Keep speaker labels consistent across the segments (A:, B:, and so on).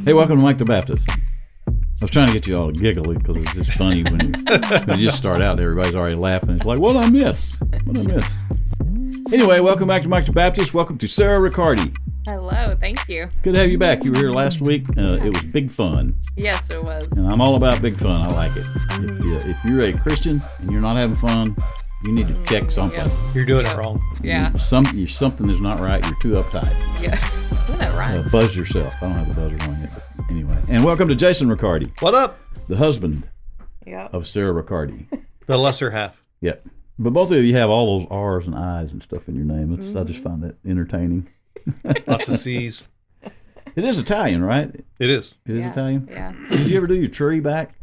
A: Hey, welcome to Mike the Baptist. I was trying to get you all to giggle because it's just funny when you just start out and everybody's already laughing. It's like, what did I miss? What did I miss? Anyway, welcome back to Mike the Baptist. Welcome to Sarah Ricciardi.
B: Hello, thank you.
A: Good to have you back. You were here last week. It was big fun.
B: Yes, it was.
A: And I'm all about big fun. I like it. If you're a Christian and you're not having fun, you need to check something.
B: Yep.
C: You're doing it wrong.
B: Yeah.
A: Something is not right. You're too uptight.
B: Yeah. Well, that rhymes.
A: Buzz yourself. I don't have the buzzer on yet, but anyway. And welcome to Jason Ricciardi,
C: What up?
A: the husband
B: Yep.
A: of Sarah Ricciardi.
C: The lesser half.
A: Yep. But both of you have all those R's and I's and stuff in your name. I just find that entertaining.
C: Lots of C's.
A: It is Italian, right?
C: It is.
A: It is
B: Yeah.
A: Italian?
B: Yeah.
A: Did you ever do your tree back?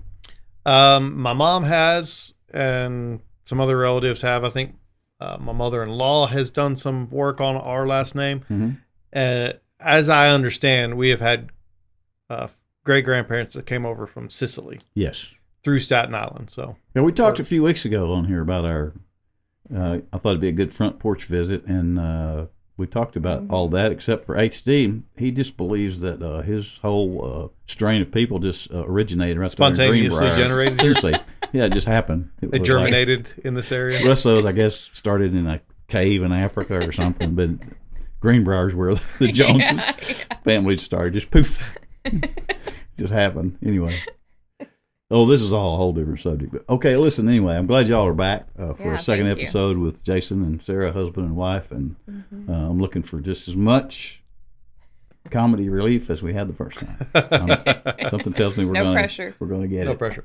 C: My mom has, and some other relatives have. I think my mother-in-law has done some work on our last name.
A: Mm-hmm.
C: As I understand, we have had great-grandparents that came over from Sicily
A: Yes.
C: through Staten Island. So
A: Yeah, we talked a few weeks ago on here about our, I thought it'd be a good front porch visit, and we talked about all that except for HD. He just believes that his whole strain of people just originated right there in
C: spontaneously
A: Greenbrier.
C: generated.
A: Seriously. Yeah, it just happened.
C: It
A: was
C: germinated in this area.
A: Like, the rest of those, I guess, started in a cave in Africa or something, but Greenbrier's where the Joneses family started. Just poof. Just happened. Anyway. Oh, this is all a whole different subject. But okay, listen, anyway, I'm glad y'all are back for a second
B: thank you.
A: episode with Jason and Sarah, husband and wife. And I'm looking for just as much comedy relief as we had the first time. Something tells me we're
B: No
A: going
B: pressure.
A: to get
C: No
A: it.
C: pressure.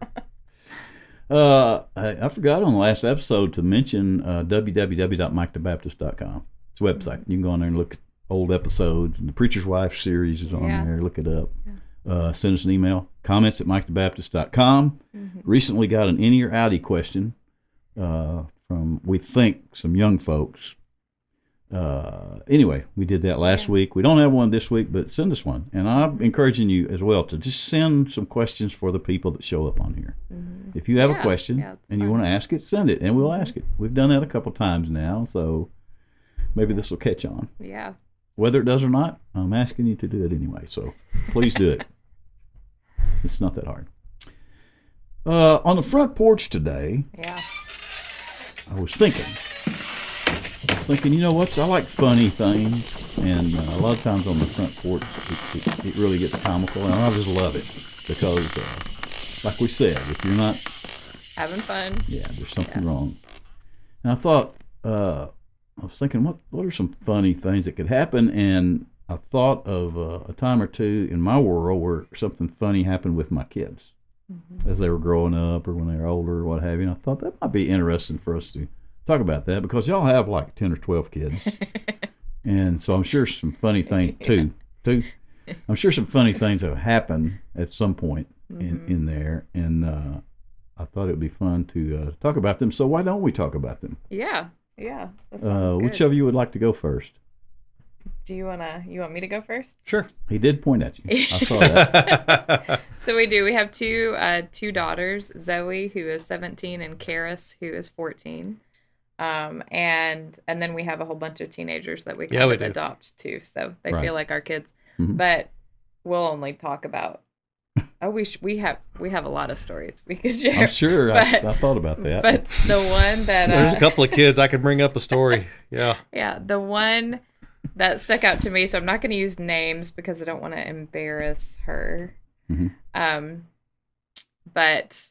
A: I forgot on the last episode to mention www.mikethebaptist.com. It's a website. You can go on there and look at old episodes. And the Preacher's Wife series is on there. Look it up. Send us an email. Comments at mikethebaptist.com. Recently got an Inny or Outty question from, we think, some young folks. Anyway, we did that last week. We don't have one this week, but send us one. And I'm encouraging you as well to just send some questions for the people that show up on here. If you have a question and you want to ask it, send it, and we'll ask it. We've done that a couple times now, so maybe this will catch on.
B: Yeah.
A: Whether it does or not, I'm asking you to do it anyway, so please do it. It's not that hard. On the front porch today, I was thinking, you know what? I like funny things, and a lot of times on the front porch, it really gets comical, and I just love it because, like we said, if you're not
B: having fun,
A: there's something wrong. And I thought, I was thinking, what are some funny things that could happen? And I thought of a time or two in my world where something funny happened with my kids as they were growing up or when they were older or what have you. And I thought that might be interesting for us to talk about that because y'all have like 10 or 12 kids. And so I'm sure some funny things too. I'm sure some funny things have happened at some point in there. And I thought it would be fun to talk about them. So why don't we talk about them?
B: Yeah. That sounds
A: Which
B: good.
A: of you would like to go first?
B: Do you want me to go first?
C: Sure.
A: He did point at you. I saw that.
B: So we do. We have two daughters, Zoe, who is 17, and Karis, who is 14. And then we have a whole bunch of teenagers that we kind of adopt too. So they feel like our kids. But we'll only talk about. We have a lot of stories we could share.
A: I'm sure. I thought about that.
B: But the one that
C: There's a couple of kids I could bring up a story. Yeah.
B: Yeah, the one that stuck out to me. So I'm not going to use names because I don't want to embarrass her. But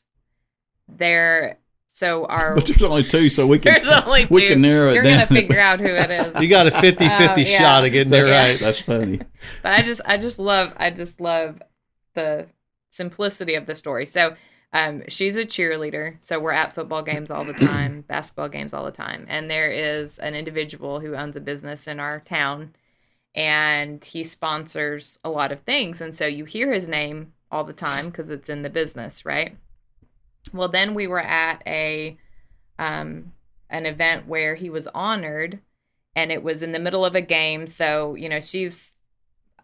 B: there. So
A: but there's only two, so we can narrow it down.
B: You're going to figure out who it is.
C: You got a 50-50 shot of getting there right.
A: That's funny.
B: But I just love the simplicity of the story. So she's a cheerleader. So we're at football games all the time, basketball games all the time. And there is an individual who owns a business in our town, and he sponsors a lot of things. And so you hear his name all the time because it's in the business, right? Well, then we were at an event where he was honored, and it was in the middle of a game. So, she's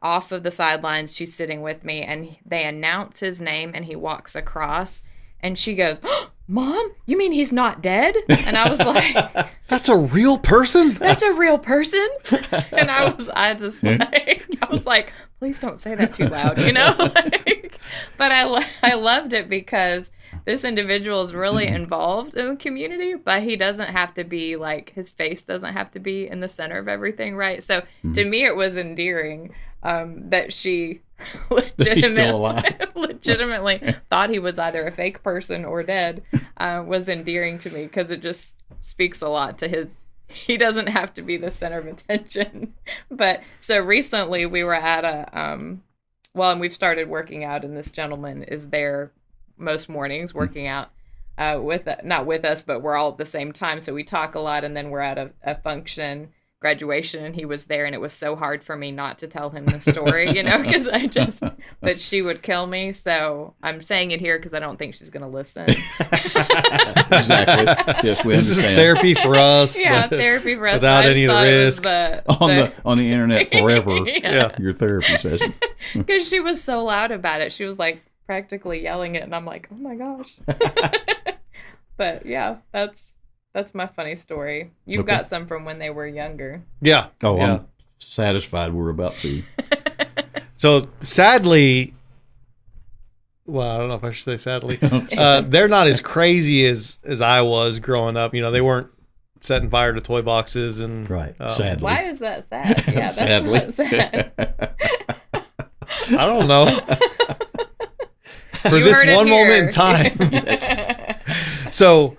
B: off of the sidelines. She's sitting with me, and they announce his name, and he walks across, and she goes, oh, Mom, you mean he's not dead? And I was like,
C: That's a real person?
B: That's a real person? And I was like, please don't say that too loud, you know? But I loved it because this individual is really involved in the community, but he doesn't have to be like, his face doesn't have to be in the center of everything, right? So to me, it was endearing that she legitimately thought he was either a fake person or dead. Was endearing to me because it just speaks a lot to he doesn't have to be the center of attention. But so recently we were at and we've started working out, and this gentleman is there most mornings working out not with us, but we're all at the same time. So we talk a lot, and then we're at a function, graduation, and he was there, and it was so hard for me not to tell him the story, you know, because but she would kill me. So I'm saying it here because I don't think she's going to listen.
A: Exactly. Yes, we
C: this
A: understand.
C: is therapy for us.
B: Yeah, therapy for us.
C: Without any of the risk.
A: On the internet forever.
B: Yeah.
A: Your therapy session.
B: Because she was so loud about it. She was like practically yelling it, and I'm like, oh my gosh. But yeah, that's my funny story. You've got some from when they were younger.
C: Yeah.
A: Oh,
C: yeah.
A: I'm satisfied we're about to.
C: So sadly, well, I don't know if I should say sadly, they're not as crazy as I was growing up. You know, they weren't setting fire to toy boxes and
A: Right. Sadly.
B: Why is that sad? Yeah, that's
A: Sadly.
B: not sad.
C: I don't know. For
B: You
C: this
B: heard it
C: one moment
B: here.
C: in time. So,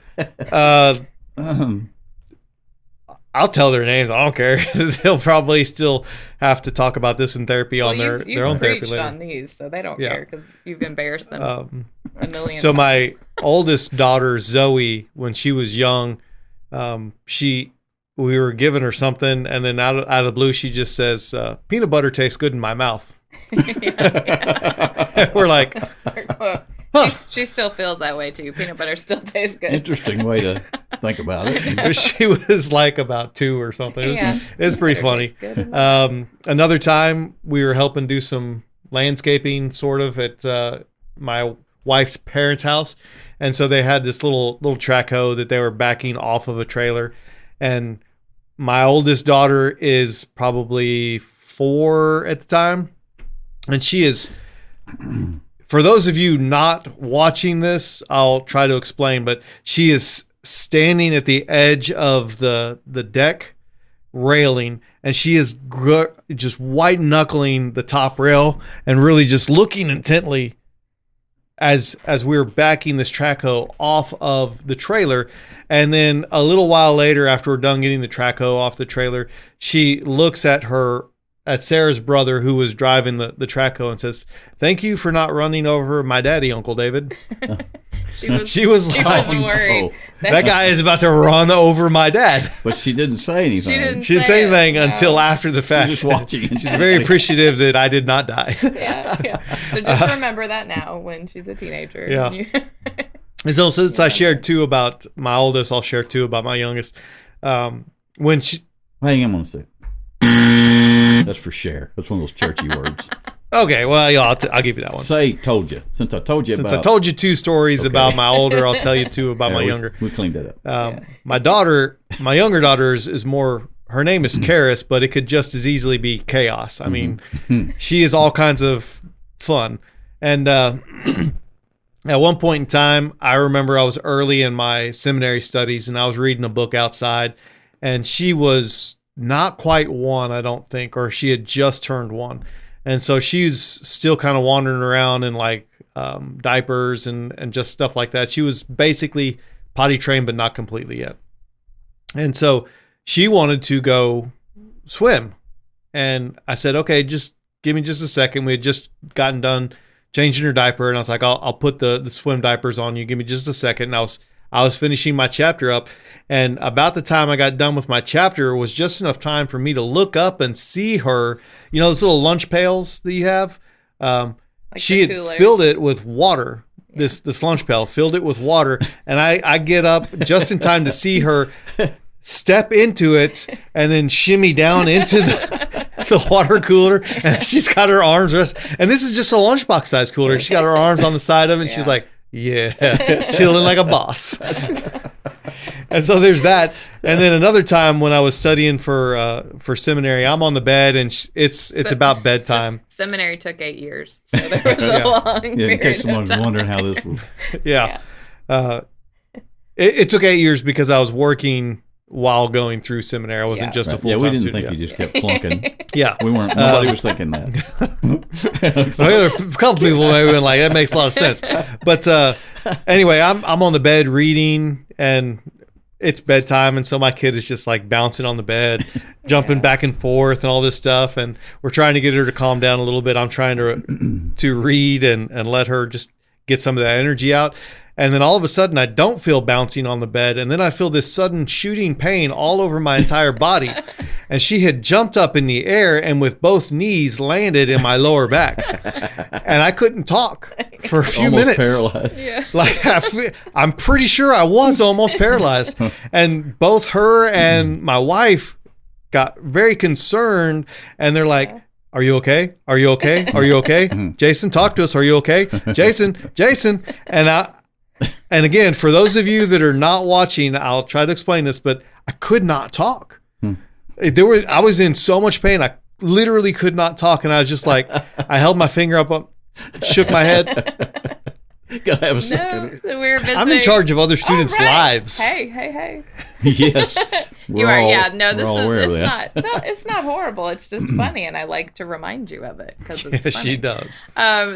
C: I'll tell their names. I don't care. They'll probably still have to talk about this in therapy on their own therapy
B: preached
C: later.
B: on these, so they don't care because you've embarrassed them a million
C: So
B: times.
C: my oldest daughter, Zoe, when she was young, we were giving her something, and then out of the blue, she just says, peanut butter tastes good in my mouth. We're like,
B: she still feels that way too. Peanut butter still tastes good.
A: Interesting way to think about it.
C: she was like about 2 or something. It's pretty funny. Another time we were helping do some landscaping sort of at my wife's parents' house. And so they had this little track hoe that they were backing off of a trailer. And my oldest daughter is probably 4 at the time. And she is, for those of you not watching this, I'll try to explain, but she is standing at the edge of the deck railing, and she is just white knuckling the top rail and really just looking intently as we're backing this track hoe off of the trailer. And then a little while later, after we're done getting the track hoe off the trailer, she looks at Sarah's brother, who was driving the track hoe, and says, "Thank you for not running over my daddy, Uncle David." She was
B: worried.
A: Oh,
C: that guy is about to run over my dad.
A: but she didn't say anything.
C: She didn't say anything until after the fact.
A: She's just watching.
C: She's very appreciative that I did not die.
B: Yeah. So just remember that now when she's a teenager.
C: Yeah. And so since I shared 2 about my oldest, I'll share 2 about my youngest. When she...
A: Hang on a second. That's for share. That's one of those churchy words.
C: Okay, well, yeah, I'll give you that one.
A: Say told you. Since I told you
C: I told you 2 stories about my older, I'll tell you 2 about my younger.
A: We cleaned that up.
C: My younger daughter is more, her name is Karis, but it could just as easily be Chaos. I mean, she is all kinds of fun. And at one point in time, I remember I was early in my seminary studies, and I was reading a book outside, and she was not quite 1, I don't think, or she had just turned 1. And so she's still kind of wandering around in like diapers and just stuff like that. She was basically potty trained, but not completely yet. And so she wanted to go swim. And I said, okay, just give me just a second. We had just gotten done changing her diaper. And I was like, I'll put the swim diapers on you. Give me just a second. And I was finishing my chapter up. And about the time I got done with my chapter was just enough time for me to look up and see her, you know, those little lunch pails that you have. She had filled it with water. Yeah. This lunch pail filled it with water. And I get up just in time to see her step into it and then shimmy down into the water cooler. And she's got her arms rest. And this is just a lunchbox size cooler. She's got her arms on the side of it. And she's like, yeah, feeling like a boss. And so there's that. And then another time when I was studying for seminary, I'm on the bed and it's about bedtime.
B: Seminary took 8 years, so there was a long period
A: in case
B: of
A: someone's
B: time.
A: wondering how this was.
C: Yeah. It took 8 years because I was working while going through seminary. I wasn't just a
A: Right.
C: full-time
A: Yeah, we didn't
C: student.
A: think you just kept flunking.
C: Yeah.
A: We weren't. Nobody was thinking that.
C: There were a couple people maybe been like, that makes a lot of sense. But anyway, I'm on the bed reading, and it's bedtime, and so my kid is just like bouncing on the bed, jumping back and forth and all this stuff, and we're trying to get her to calm down a little bit. I'm trying to read and let her just get some of that energy out. And then all of a sudden, I don't feel bouncing on the bed. And then I feel this sudden shooting pain all over my entire body. And she had jumped up in the air and with both knees landed in my lower back. And I couldn't talk for a few
A: Almost
C: minutes.
A: paralyzed.
B: Yeah.
C: Like, I'm pretty sure I was almost paralyzed. And both her and my wife got very concerned. And they're like, are you okay? Are you okay? Are you okay? Jason, talk to us. Are you okay? Jason. And again, for those of you that are not watching, I'll try to explain this, but I could not talk. I was in so much pain. I literally could not talk. And I was just like, I held my finger up, shook my head.
A: Gotta have a second.
B: No, we were visiting.
C: I'm in charge of other students'
B: All right.
C: lives.
B: Hey.
A: Yes.
B: You are, yeah. No,
A: we're all aware of
B: it's
A: that.
B: not. No, it's not horrible. It's just funny, and I like to remind you of it because it's
C: Yes,
B: funny.
C: she does.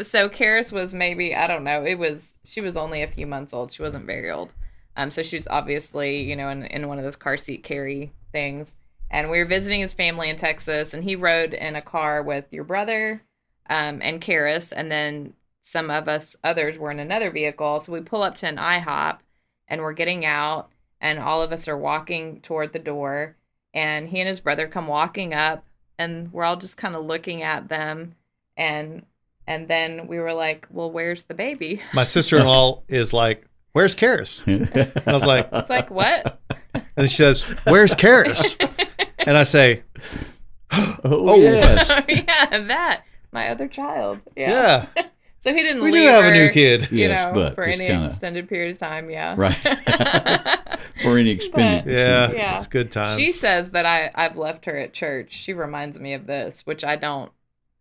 B: So Karis was maybe, I don't know. She was only a few months old. She wasn't very old. So she was obviously, in one of those car seat carry things. And we were visiting his family in Texas, and he rode in a car with your brother, and Karis, and then some of us others were in another vehicle. So we pull up to an IHOP, and we're getting out, and all of us are walking toward the door, and he and his brother come walking up, and we're all just kind of looking at them, and then we were like, well, where's the baby?
C: My sister-in-law is like, where's Karis? And I was like,
B: It's like, what?
C: and she says, where's Karis? And I say,
A: Oh, yes.
B: Yeah, that. My other child.
C: yeah,
B: So he didn't
C: we
B: leave
C: do have a
B: her,
C: new kid.
A: Yes, but
B: for
A: just
B: any
A: kinda-
B: extended period of time, yeah.
A: Right. For any expenditure.
C: Yeah,
B: Yeah.
C: it's good times.
B: She says that I've left her at church. She reminds me of this, which I don't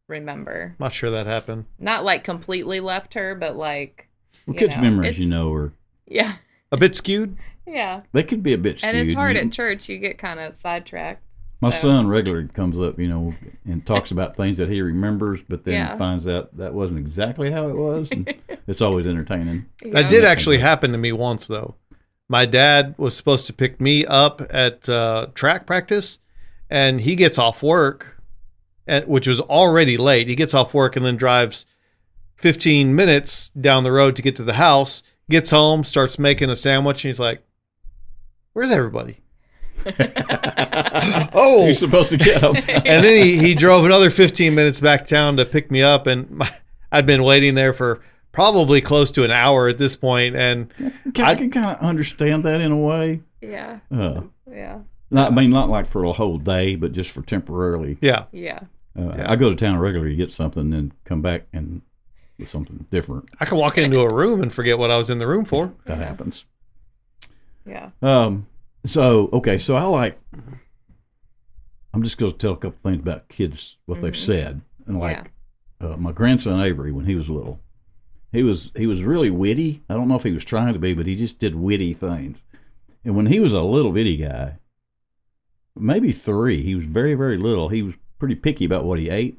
B: remember.
C: Not sure that happened.
B: Not like completely left her, but like,
A: Well,
B: you
A: kids'
B: know,
A: memories,
B: it's-
A: are
B: Yeah.
C: A bit skewed.
B: Yeah.
A: they could be a bit skewed.
B: And it's hard at church. You get kind of sidetracked.
A: My
B: so.
A: son regularly comes up, and talks about things that he remembers, but then
B: Yeah.
A: finds out that wasn't exactly how it was. And it's always entertaining.
C: That
B: Yeah.
C: did actually happen to me once, though. My dad was supposed to pick me up at track practice, and he gets off work, which was already late. He gets off work and then drives 15 minutes down the road to get to the house, gets home, starts making a sandwich, and he's like, where's everybody? Oh,
A: You're supposed to get them.
C: and then he drove another 15 minutes back town to pick me up, and I'd been waiting there for probably close to an hour at this point, and
A: I can kind of understand that in a way.
B: Yeah. Yeah.
A: Not like for a whole day, but just for temporarily.
C: yeah.
B: Yeah.
A: I go to town regularly to get something and come back and get something different.
C: I could walk into a room and forget what I was in the room for.
A: That happens.
B: Yeah.
A: So I'm just going to tell a couple things about kids, what they've said. And my grandson Avery, when he was little, he was really witty. I don't know if he was trying to be, but he just did witty things. And when he was a little bitty guy, maybe 3, he was very, very little. He was pretty picky about what he ate.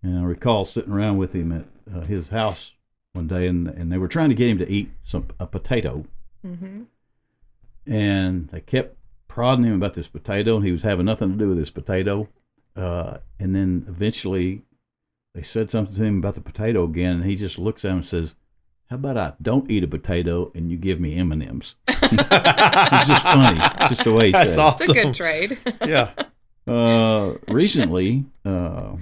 A: And I recall sitting around with him at his house one day, and they were trying to get him to eat a potato.
B: Mm-hmm.
A: And they kept prodding him about this potato, and he was having nothing to do with this potato. And then eventually they said something to him about the potato again, and he just looks at him and says, how about I don't eat a potato and you give me M&Ms? It's just funny. It's just the way he said
C: That's
A: it.
C: awesome.
B: It's a good trade.
C: Yeah.
A: Recently, a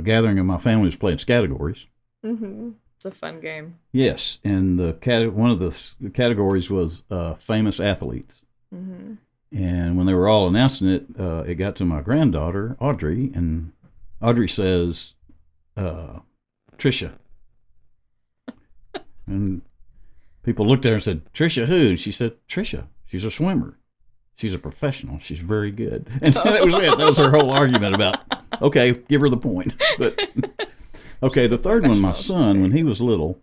A: gathering of my family was playing categories.
B: Mm-hmm. It's a fun game.
A: Yes, and one of the categories was famous athletes.
B: Mm-hmm.
A: And when they were all announcing it, it got to my granddaughter, Audrey, and Audrey says, Trisha. And people looked at her and said, Trisha who? And she said, Trisha. She's a swimmer. She's a professional. She's very good. And so that was it. That was her whole argument about, okay, give her the point. But okay, the third one, my son, when he was little,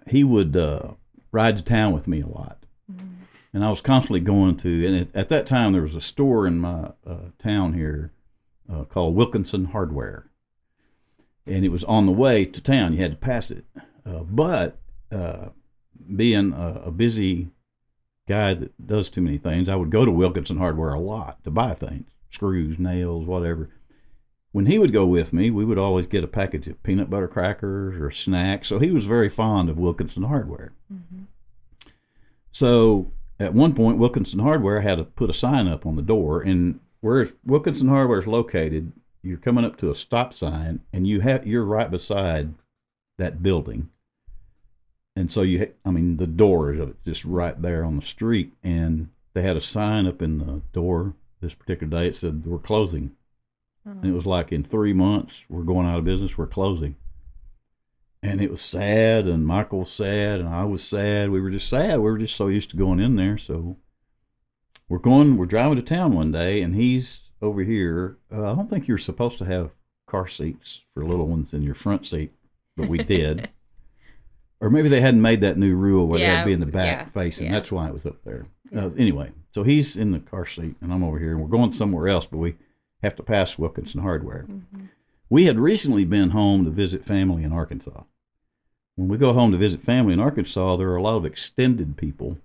A: he would ride to town with me a lot. And I was constantly going to, and at that time there was a store in my town here called Wilkinson Hardware. And it was on the way to town. You had to pass it. But being a busy guy that does too many things, I would go to Wilkinson Hardware a lot to buy things, screws, nails, whatever. When he would go with me, we would always get a package of peanut butter crackers or snacks. So he was very fond of Wilkinson Hardware. Mm-hmm. So at one point, Wilkinson Hardware had to put a sign up on the door, and where Wilkinson Hardware is located, you're coming up to a stop sign, and you're right beside that building. And so the door is just right there on the street, and they had a sign up in the door this particular day. It said, we're closing. And it was like, in 3 months, we're going out of business, we're closing. And it was sad, and Michael was sad, and I was sad. We were just sad. We were just so used to going in there. So we're driving to town one day, and he's over here. I don't think you're supposed to have car seats for little ones in your front seat, but we did. Or maybe they hadn't made that new rule where they had to be in the back facing. That's why it was up there. Anyway, so he's in the car seat, and I'm over here, and we're going somewhere else, but we have to pass Wilkinson Hardware. Mm-hmm. We had recently been home to visit family in Arkansas. When we go home to visit family in Arkansas, there are a lot of extended people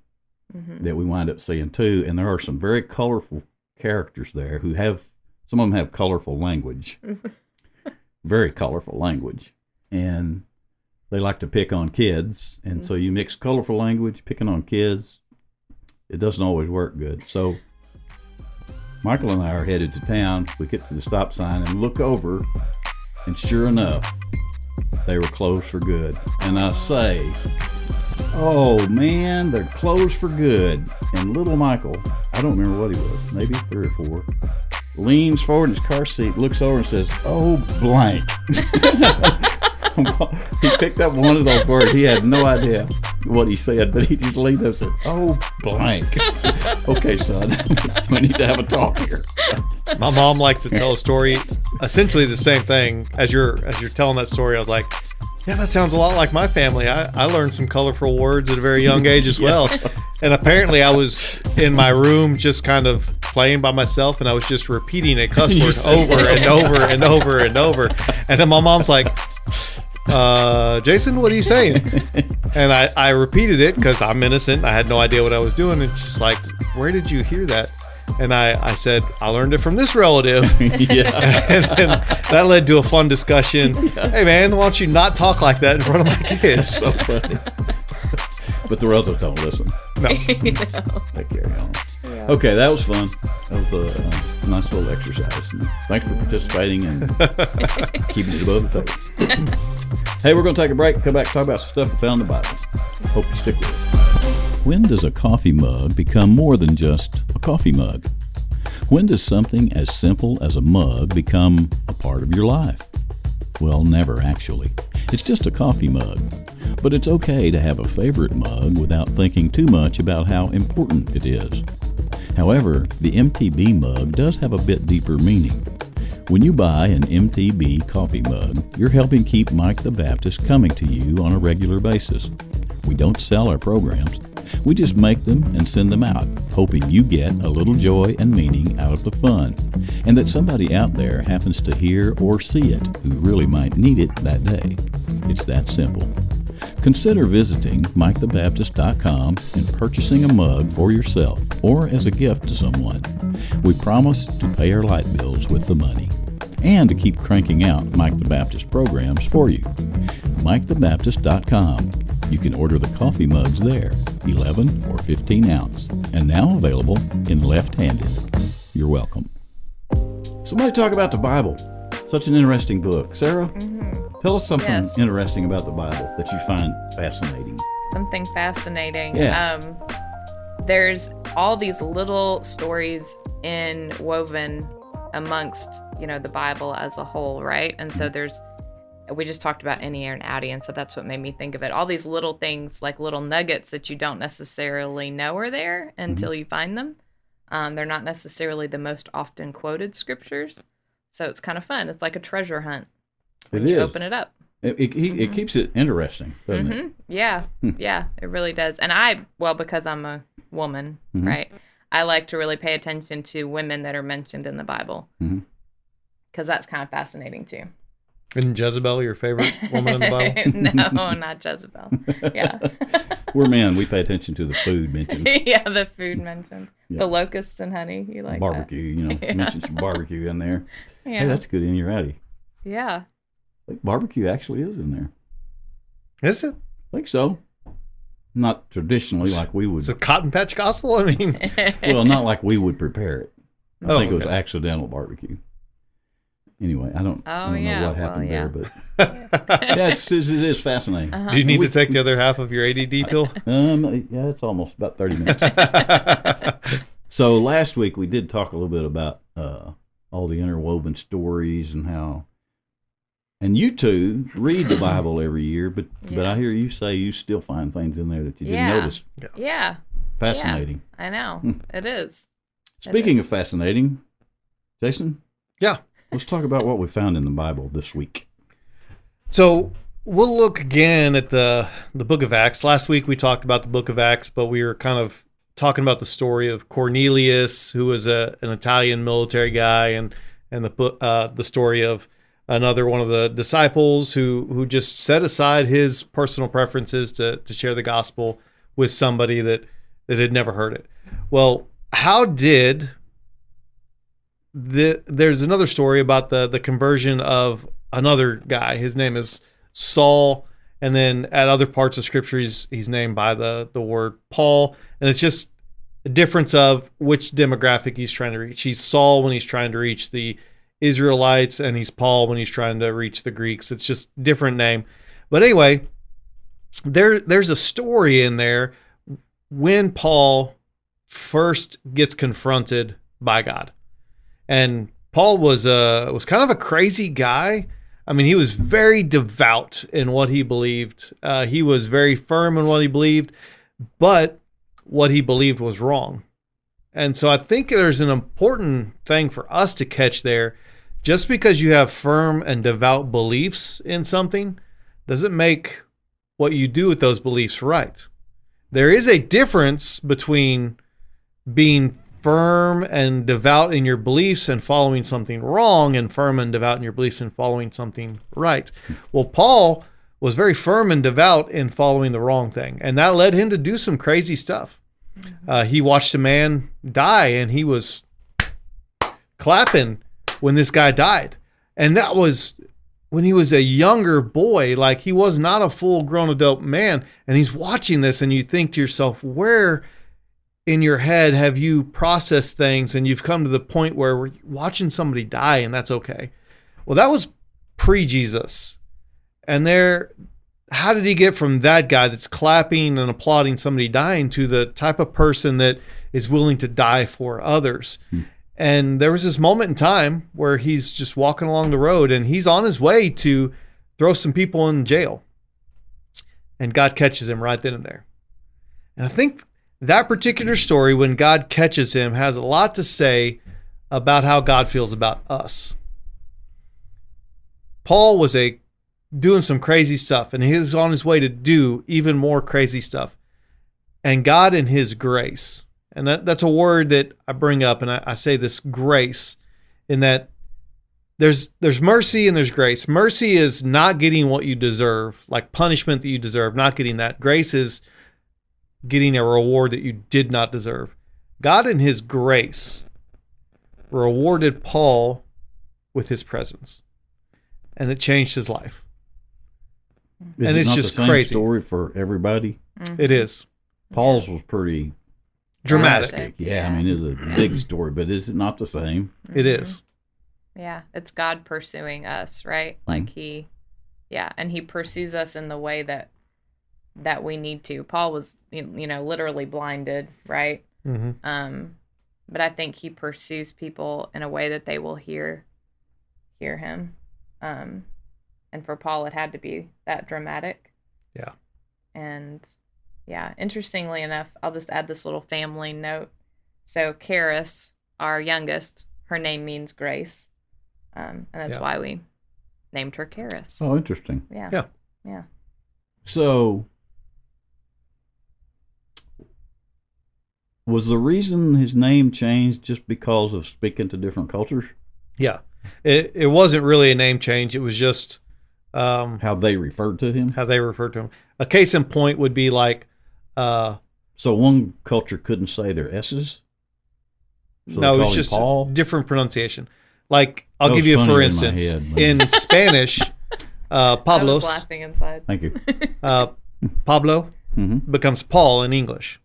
A: that we wind up seeing too, and there are some very colorful characters there some of them have colorful language, very colorful language, and they like to pick on kids, and so you mix colorful language, picking on kids, it doesn't always work good. So Michael and I are headed to town. We get to the stop sign and look over, and sure enough, they were closed for good. And I say, oh man, they're closed for good. And little Michael, I don't remember what he was, maybe 3 or 4, leans forward in his car seat, looks over and says, oh, blank. He picked up one of those words. He had no idea what he said, but he just leaned up and said, oh, blank. Okay, son, we need to have a talk here.
C: My mom likes to tell a story, essentially the same thing. As you're telling that story, I was like, yeah, that sounds a lot like my family. I learned some colorful words at a very young age as well. And apparently I was in my room just kind of playing by myself, and I was just repeating a cuss word over and over and over and over. And then my mom's like, Jason, what are you saying? And I repeated it because I'm innocent. I had no idea what I was doing. And she's like, where did you hear that? And I said, I learned it from this relative. And that led to a fun discussion. Hey, man, why don't you not talk like that in front of my kids?
A: So funny. But the relatives don't listen.
C: No.
A: They carry on. Yeah. Okay, that was fun. That was a nice little exercise. And thanks for participating and keeping it above the table. Hey, we're going to take a break and come back and talk about some stuff we found in the Bible. Hope you stick with it. When does a coffee mug become more than just a coffee mug? When does something as simple as a mug become a part of your life? Well, never actually. It's just a coffee mug. But it's okay to have a favorite mug without thinking too much about how important it is. However, the MTB mug does have a bit deeper meaning. When you buy an MTB coffee mug, you're helping keep Mike the Baptist coming to you on a regular basis. We don't sell our programs. We just make them and send them out, hoping you get a little joy and meaning out of the fun, and that somebody out there happens to hear or see it who really might need it that day. It's that simple. Consider visiting MikeTheBaptist.com and purchasing a mug for yourself or as a gift to someone. We promise to pay our light bills with the money and to keep cranking out Mike the Baptist programs for you. MikeTheBaptist.com. You can order the coffee mugs there, 11 or 15 ounce, and now available in left-handed. You're welcome. Somebody talk about the Bible. Such an interesting book. Sarah, tell us something interesting about the Bible that you find fascinating.
B: Something fascinating.
A: Yeah.
B: There's all these little stories woven amongst, the Bible as a whole, right? And so there's we just talked about Inny and Outty, and so that's what made me think of it. All these little things, like little nuggets that you don't necessarily know are there until you find them. They're not necessarily the most often quoted scriptures, so it's kind of fun. It's like a treasure hunt when you open it up.
A: It keeps it interesting, doesn't it?
B: Yeah, yeah, it really does. And because I'm a woman, right, I like to really pay attention to women that are mentioned in the Bible, because that's kind of fascinating too.
C: Isn't Jezebel your favorite woman in the Bible?
B: No, not Jezebel. Yeah.
A: We're men. We pay attention to the food mentioned.
B: Yeah, the food mentioned. Yeah. The locusts and honey. You like
A: barbecue,
B: that?
A: Mention some barbecue in there.
B: Yeah.
A: Hey, that's good in your Outty.
B: Yeah.
A: I think barbecue actually is in there.
C: Is it?
A: I think so. Not traditionally like we would.
C: It's a Cotton Patch Gospel? I mean.
A: Well, not like we would prepare it. I think it was accidental barbecue. Anyway, I don't know what happened there, but it is fascinating.
C: Do you need to take the other half of your ADD pill?
A: Yeah, it's almost about 30 minutes. So last week we did talk a little bit about all the interwoven stories and how, and you two read the Bible every year, but I hear you say you still find things in there that you didn't notice.
B: Yeah.
A: Fascinating.
B: Yeah, I know. It is.
A: Speaking of fascinating, Jason?
C: Yeah.
A: Let's talk about what we found in the Bible this week.
C: So we'll look again at the book of Acts. Last week we talked about the book of Acts, but we were kind of talking about the story of Cornelius, who was an Italian military guy, and the story of another one of the disciples who just set aside his personal preferences to share the gospel with somebody that had never heard it. Well, how did there's another story about the conversion of another guy. His name is Saul, and then at other parts of scripture he's named by the word Paul, and it's just a difference of which demographic he's trying to reach. He's Saul when he's trying to reach the Israelites, and he's Paul when he's trying to reach the Greeks. It's just different name. But anyway, there's a story in there when Paul first gets confronted by God. And Paul was kind of a crazy guy. I mean, he was very devout in what he believed. He was very firm in what he believed, but what he believed was wrong. And so I think there's an important thing for us to catch there. Just because you have firm and devout beliefs in something doesn't make what you do with those beliefs right. There is a difference between being firm and devout in your beliefs and following something wrong, and firm and devout in your beliefs and following something right. Well, Paul was very firm and devout in following the wrong thing, and that led him to do some crazy stuff. He watched a man die, and he was clapping when this guy died. And that was when he was a younger boy. Like, he was not a full-grown adult man, and he's watching this, and you think to yourself, where in your head have you processed things and you've come to the point where we're watching somebody die and that's okay? Well, that was pre-Jesus. And how did he get from that guy that's clapping and applauding somebody dying to the type of person that is willing to die for others? And there was this moment in time where he's just walking along the road and he's on his way to throw some people in jail. And God catches him right then and there. And I think that particular story, when God catches him, has a lot to say about how God feels about us. Paul was doing some crazy stuff, and he was on his way to do even more crazy stuff. And God, in his grace, and that's a word that I bring up, and I say this grace, in that there's mercy and there's grace. Mercy is not getting what you deserve, like punishment that you deserve, not getting that. Grace is getting a reward that you did not deserve. God, in his grace, rewarded Paul with his presence, and it changed his life.
A: Is it just the same crazy story for everybody?
C: It is.
A: Paul's was pretty
C: dramatic.
A: Yeah, I mean, it's a big story, but is it not the same?
C: It is.
B: Yeah, it's God pursuing us, right? Like and he pursues us in the way that we need to. Paul was, literally blinded, right? But I think he pursues people in a way that they will hear him. And for Paul, it had to be that dramatic.
C: Yeah.
B: And yeah, interestingly enough, I'll just add this little family note. So Karis, our youngest, her name means grace. And that's why we named her Karis.
A: Oh, interesting.
B: Yeah.
A: So, was the reason his name changed just because of speaking to different cultures?
C: Yeah. It wasn't really a name change. It was just
A: how they referred to him?
C: How they referred to him. A case in point would be like...
A: so one culture couldn't say their S's? So
C: no, it's just
A: Paul?
C: Different pronunciation. Like, I'll give you, for instance, in Spanish, Pablo's...
B: I was laughing inside.
A: Thank you.
C: Pablo becomes Paul in English.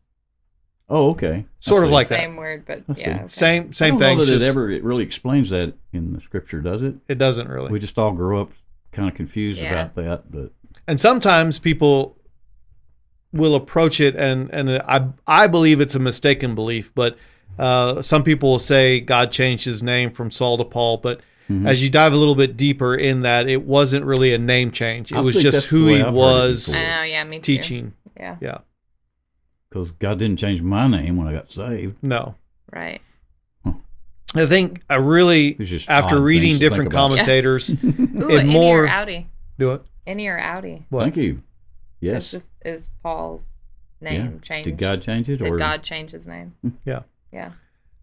A: Oh, okay.
C: Sort of like that.
B: Same word, but
C: Okay.
A: I
C: Same
A: don't
C: thing.
A: know that it really explains that in the scripture, does it?
C: It doesn't really.
A: We just all grew up kind of confused about that. But
C: And sometimes people will approach it, and I believe it's a mistaken belief, but some people will say God changed his name from Saul to Paul, but as you dive a little bit deeper in that, it wasn't really a name change. It was just who he was
B: I know, yeah, me too.
C: teaching.
B: Yeah.
A: Because God didn't change my name when I got saved.
C: No.
B: Right.
C: I think I really,
A: just
C: after
A: odd
C: reading
A: things to
C: different
A: think about.
C: commentators,
B: Ooh,
C: it
B: Inny
C: more...
B: or Outty?
C: Do it.
B: Inny or Outty?
C: What?
A: Thank you. Yes.
B: Is Paul's name changed?
A: Did God change it?
B: Did God change his name?
C: Yeah.
B: Yeah.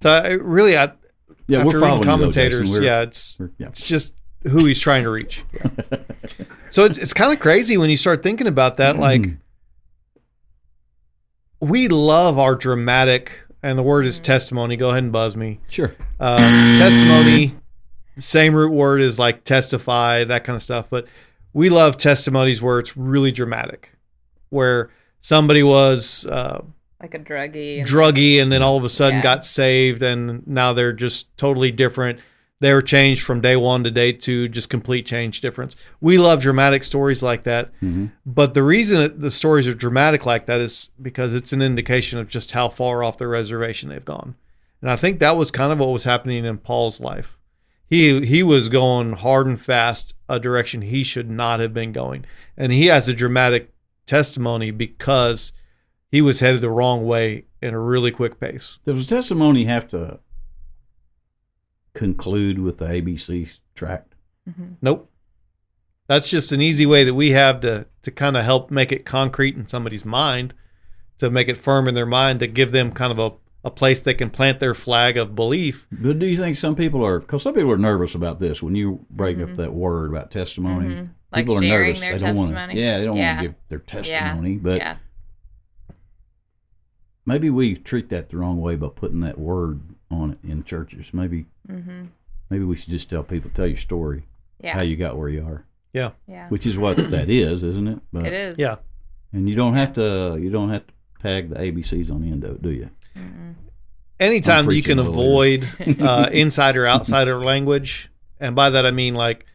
C: So really, after
A: we're
C: reading commentators,
A: you though, Jason.
C: it's just who he's trying to reach. So it's kind of crazy when you start thinking about that. Like, we love our dramatic, and the word is testimony. Go ahead and buzz me.
A: Sure.
C: Testimony, same root word is like testify, that kind of stuff. But we love testimonies where it's really dramatic, where somebody was
B: like a druggie,
C: and then all of a sudden got saved, and now they're just totally different. They were changed from day one to day two, just complete change difference. We love dramatic stories like that. But the reason that the stories are dramatic like that is because it's an indication of just how far off the reservation they've gone. And I think that was kind of what was happening in Paul's life. He was going hard and fast a direction he should not have been going. And he has a dramatic testimony because he was headed the wrong way in a really quick pace.
A: Does the testimony have to conclude with the ABC tract?
C: Nope. That's just an easy way that we have to kind of help make it concrete in somebody's mind, to make it firm in their mind, to give them kind of a place they can plant their flag of belief.
A: But do you think some people are, because some people are nervous about this when you bring up that word about testimony?
B: Like
A: people are
B: sharing
A: nervous.
B: their
A: They don't want
B: testimony?
A: to, they don't want to give their testimony. But maybe we treat that the wrong way by putting that word on it in churches. Maybe we should just tell people, tell your story, how you got where you are.
C: Yeah.
A: Which is what that is, isn't it? But,
B: it is.
C: Yeah.
A: And you don't have to tag the ABCs on the end of it, do you?
C: Anytime you can avoid insider outsider language, and by that I mean like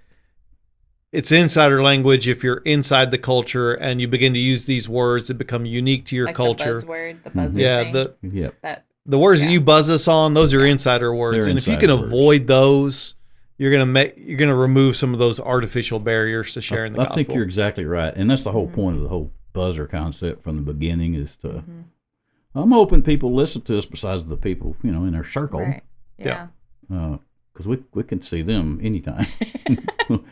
C: it's insider language if you're inside the culture and you begin to use these words that become unique to your
B: like
C: culture.
B: The buzzword, the buzzer thing.
C: The words that you buzz us on, those are insider words.
A: They're
C: and if you can avoid those, you're gonna remove some of those artificial barriers to sharing the gospel.
A: I think you're exactly right. And that's the whole point of the whole buzzer concept from the beginning, is to I'm hoping people listen to us besides the people, in their circle.
B: Right. Yeah.
A: Because we can see them anytime.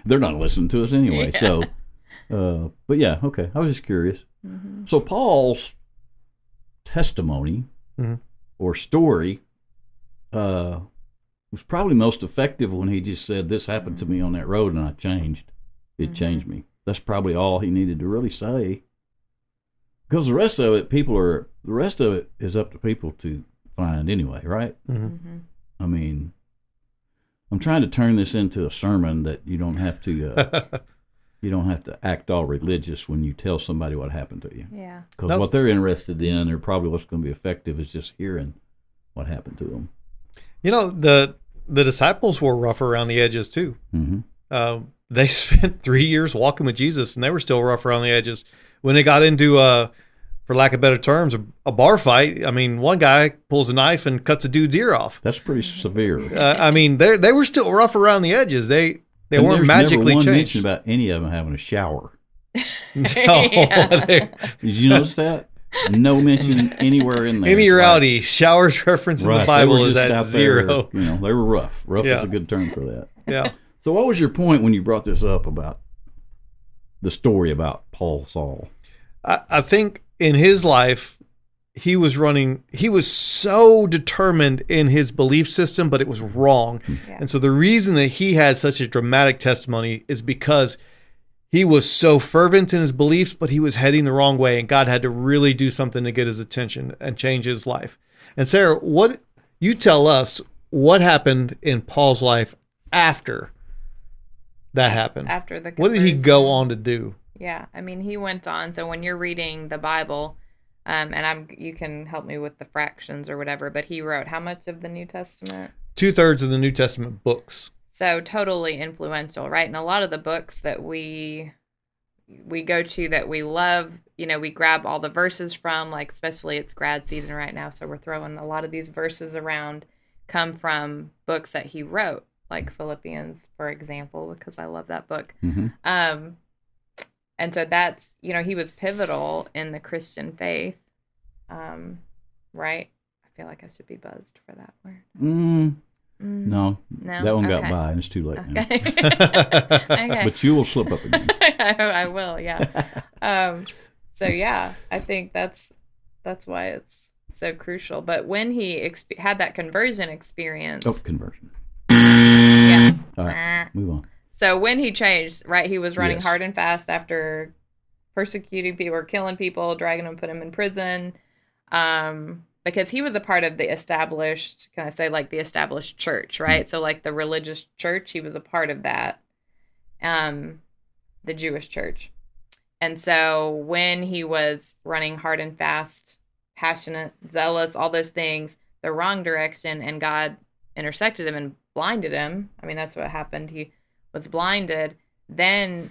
A: They're not listening to us anyway. So, but yeah, okay. I was just curious. So Paul's testimony or story was probably most effective when he just said, "This happened to me on that road, and I changed. It changed me." That's probably all he needed to really say. Because the rest of it is up to people to find anyway, right? I mean, I'm trying to turn this into a sermon that you don't have to act all religious when you tell somebody what happened to you.
B: Yeah.
A: Because what they're interested in, or probably what's going to be effective, is just hearing what happened to them.
C: The disciples were rough around the edges too. They spent 3 years walking with Jesus, and they were still rough around the edges. When they got into, for lack of better terms, a bar fight, I mean, one guy pulls a knife and cuts a dude's ear off.
A: That's pretty severe.
C: I mean, they were still rough around the edges. They They
A: And
C: weren't
A: there's
C: magically
A: never one
C: changed.
A: mention about any of them having a shower.
C: No,
B: Yeah.
C: they-
A: Did you notice that? No mention anywhere in there.
C: Inny or
A: It's like-
C: Outty, showers reference in the
A: Right, they
C: Bible
A: were
C: is
A: just
C: at
A: out
C: 0.
A: there, they were rough. Rough
C: Yeah.
A: is a good term for that.
C: Yeah.
A: So what was your point when you brought this up about the story about Paul Saul?
C: I think in his life, he was so determined in his belief system, but it was wrong.
B: Yeah.
C: And so the reason that he had such a dramatic testimony is because he was so fervent in his beliefs, but he was heading the wrong way, and God had to really do something to get his attention and change his life. And Sarah, what you tell us what happened in Paul's life after that happened?
B: After the
C: What did he
B: conversion.
C: go on to do?
B: Yeah, I mean, he went on. So when you're reading the Bible, and you can help me with the fractions or whatever, but he wrote how much of the New Testament?
C: 2/3 of the New Testament books.
B: So totally influential, right? And a lot of the books that we go to that we love, we grab all the verses from, like especially it's grad season right now, so we're throwing a lot of these verses around, come from books that he wrote, like Philippians, for example, because I love that book.
A: Mm-hmm.
B: And so that's, he was pivotal in the Christian faith, right? I feel like I should be buzzed for that word.
A: No,
B: No?
A: that one got
B: Okay.
A: by, and it's too late now.
B: Okay. Okay.
A: But you will slip up again.
B: I will, yeah. So yeah, I think that's why it's so crucial. But when he had that conversion experience,
A: Conversion.
B: yeah.
A: All right, move on.
B: So when he changed, right, he was running
A: Yes.
B: hard and fast after persecuting people or killing people, dragging them, put them in prison, because he was a part of the established, can I say, like the established church, right? So like the religious church, he was a part of that, the Jewish church. And so when he was running hard and fast, passionate, zealous, all those things, the wrong direction, and God intersected him and blinded him. I mean, that's what happened. He was blinded. Then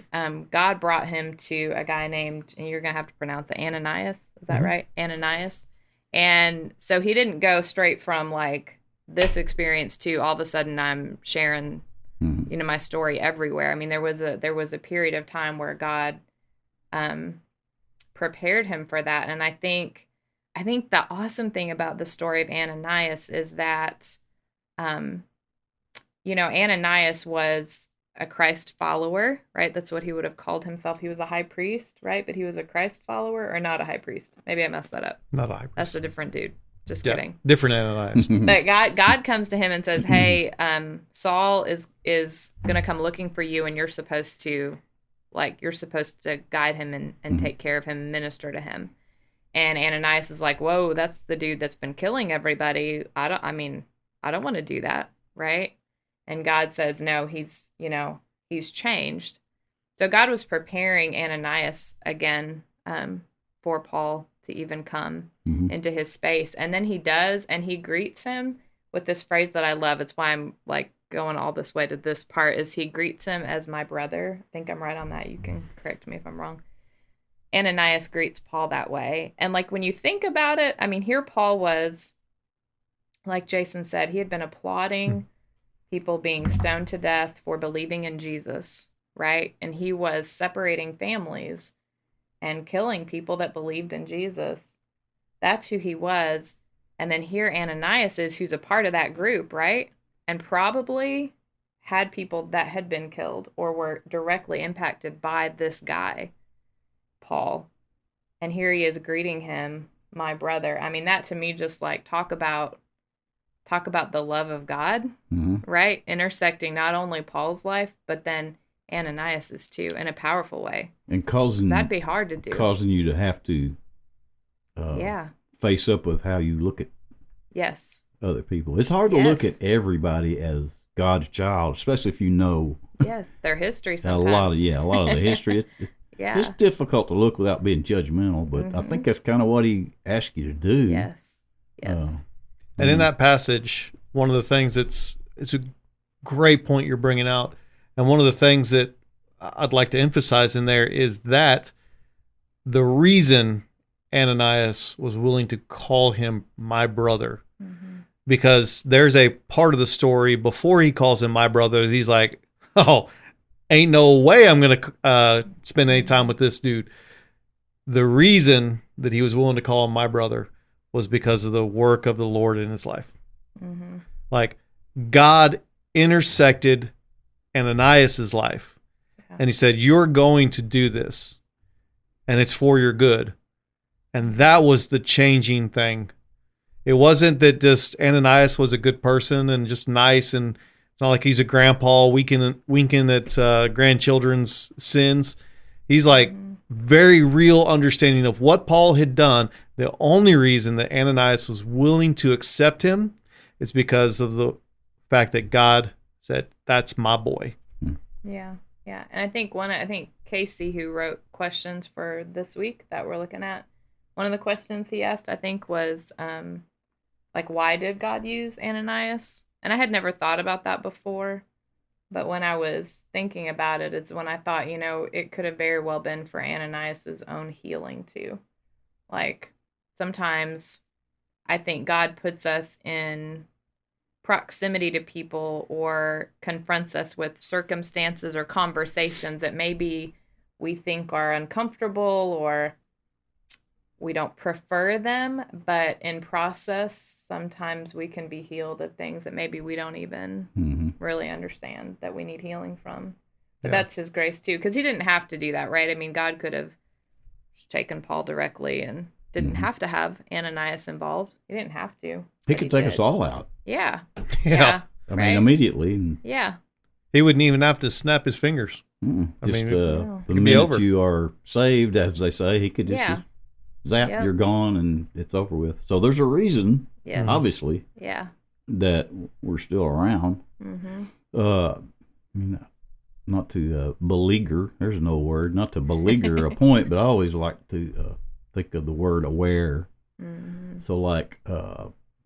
B: God brought him to a guy named, and you're going to have to pronounce it, Ananias. Is that right? Ananias. And so he didn't go straight from like this experience to all of a sudden I'm sharing, my story everywhere. I mean, there was a period of time where God prepared him for that. And I think the awesome thing about the story of Ananias is that, Ananias was a Christ follower, right? That's what he would have called himself. He was a high priest, right? But he was a Christ follower, or not a high priest. Maybe I messed that up.
C: Not a high priest.
B: That's a different dude. Just
C: Yeah,
B: kidding.
C: different Ananias.
B: But God comes to him and says, "Hey, Saul is gonna come looking for you, and you're supposed to guide him and take care of him, minister to him." And Ananias is like, "Whoa, that's the dude that's been killing everybody. I don't want to do that, right?" And God says, "No, he's changed." So God was preparing Ananias again for Paul to even come into his space. And then he does, and he greets him with this phrase that I love. It's why I'm like going all this way to this part, is he greets him as my brother. I think I'm right on that. You can correct me if I'm wrong. Ananias greets Paul that way. And like when you think about it, I mean, here Paul was, like Jason said, he had been applauding people being stoned to death for believing in Jesus, right? And he was separating families and killing people that believed in Jesus. That's who he was. And then here Ananias is, who's a part of that group, right? And probably had people that had been killed or were directly impacted by this guy, Paul. And here he is greeting him, my brother. I mean, that to me, just like talk about the love of God, right? Intersecting not only Paul's life, but then Ananias's too, in a powerful way.
A: And causing
B: that'd be hard to do.
A: Causing you to have to face up with how you look at other people. It's hard to look at everybody as God's child, especially if you know
B: their history sometimes.
A: a lot of the history. It's difficult to look without being judgmental, but I think that's kind of what he asked you to do.
B: Yes.
C: And in that passage, one of the things it's a great point you're bringing out, and one of the things that I'd like to emphasize in there is that the reason Ananias was willing to call him my brother, because there's a part of the story before he calls him my brother, he's like, "Oh, ain't no way I'm going to spend any time with this dude. The reason that he was willing to call him my brother was because of the work of the Lord in his life.
B: Mm-hmm.
C: Like, God intersected Ananias's life, and he said, you're going to do this, and it's for your good. And that was the changing thing. It wasn't that just Ananias was a good person and just nice, and it's not like he's a grandpa winking at grandchildren's sins. He's like very real understanding of what Paul had done. The only reason that Ananias was willing to accept him is because of the fact that God said, that's my boy.
B: Yeah. Yeah. And I think Casey, who wrote questions for this week that we're looking at, one of the questions he asked, I think, was like, why did God use Ananias? And I had never thought about that before. But when I was thinking about it, it's when I thought, it could have very well been for Ananias's own healing too. Like, sometimes I think God puts us in proximity to people or confronts us with circumstances or conversations that maybe we think are uncomfortable or we don't prefer them, but in process, sometimes we can be healed of things that maybe we don't even really understand that we need healing from. But that's his grace too, because he didn't have to do that, right? I mean, God could have taken Paul directly and didn't have to have Ananias involved. He didn't have to.
A: He could take us all out.
B: Yeah.
C: Yeah.
A: I mean, immediately. And
B: Yeah.
C: He wouldn't even have to snap his fingers.
A: just
C: no.
A: the
C: It'd be
A: minute
C: over.
A: you are saved, as they say, he could just zap,
B: Yep.
A: you're gone, and it's over with. So there's a reason,
B: Yes.
A: obviously,
B: Yeah.
A: that we're still around.
B: Mm-hmm.
A: I mean, not to beleaguer, there's no word, not to beleaguer a point, but I always like to think of the word aware.
B: Mm-hmm.
A: So like,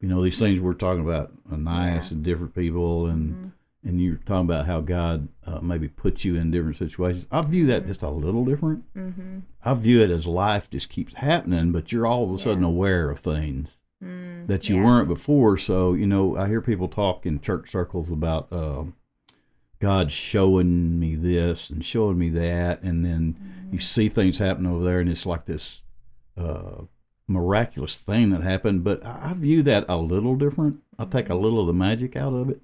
A: these things we're talking about, Ananias and different people, and you're talking about how God maybe puts you in different situations. I view that just a little different.
B: Mm-hmm.
A: I view it as life just keeps happening, but you're all of a sudden aware of things that you weren't before. So, I hear people talk in church circles about God showing me this and showing me that, and then you see things happen over there, and it's like this miraculous thing that happened. But I view that a little different. I take a little of the magic out of it.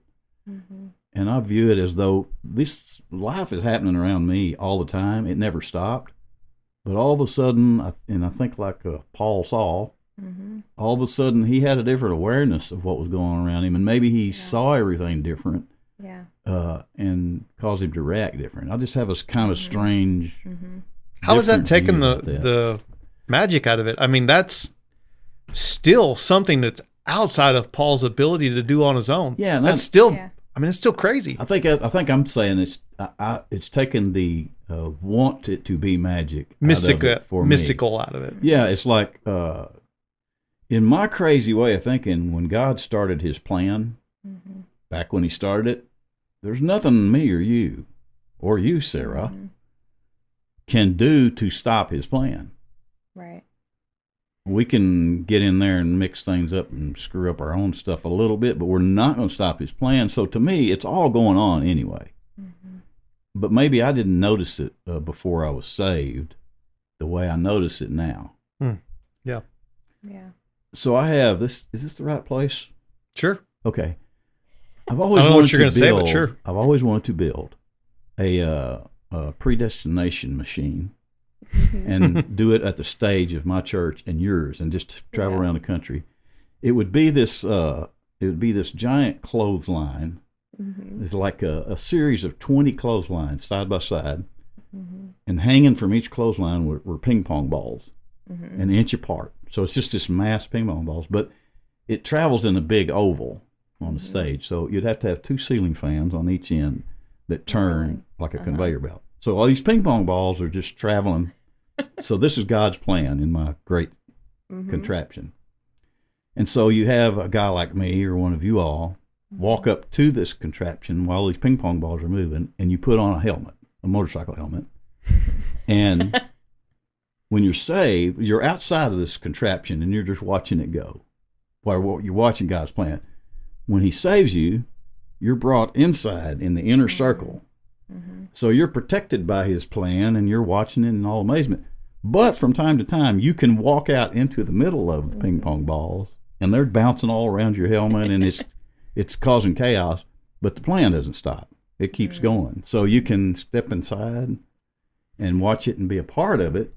B: Mm-hmm.
A: And I view it as though this life is happening around me all the time. It never stopped. But all of a sudden, I think like Paul saw, all of a sudden he had a different awareness of what was going on around him. And maybe he saw everything different and caused him to react different. I just have a kind of strange...
C: How is that
A: different
C: taking
A: view of that.
C: the magic out of it? I mean, that's still something that's outside of Paul's ability to do on his own.
A: Yeah, and
C: that's still... Yeah. I mean, it's still crazy.
A: I think I'm saying it's taken the want it to be magic
C: mystical
A: me.
C: Out of it.
A: Yeah, it's like in my crazy way of thinking, when God started his plan, back when he started it, there's nothing me or you, Sarah, can do to stop his plan.
B: Right.
A: We can get in there and mix things up and screw up our own stuff a little bit, but we're not going to stop his plan. So to me, it's all going on anyway. But maybe I didn't notice it before I was saved the way I notice it now.
C: Yeah.
B: Yeah.
A: So I have this. Is this the right place?
C: Sure.
A: Okay. I've always
C: I don't know
A: wanted
C: what you're going to say, but sure.
A: I've always wanted to build a predestination machine and do it at the stage of my church and yours, and just travel around the country. It would be this giant clothesline. It's like a series of 20 clotheslines side by side, and hanging from each clothesline were ping pong balls, an inch apart. So it's just this mass ping pong balls, but it travels in a big oval on the stage. So you'd have to have 2 ceiling fans on each end that turn like a conveyor belt. So all these ping pong balls are just traveling. So this is God's plan in my great contraption. And so you have a guy like me or one of you all walk up to this contraption while these ping pong balls are moving, and you put on a helmet, a motorcycle helmet. And when you're saved, you're outside of this contraption and you're just watching it go. While you're watching God's plan. When he saves you, you're brought inside in the inner circle. So you're protected by his plan, and you're watching it in all amazement. But from time to time, you can walk out into the middle of the ping pong balls, and they're bouncing all around your helmet, and it's causing chaos. But the plan doesn't stop; it keeps going. So you can step inside and watch it and be a part of it,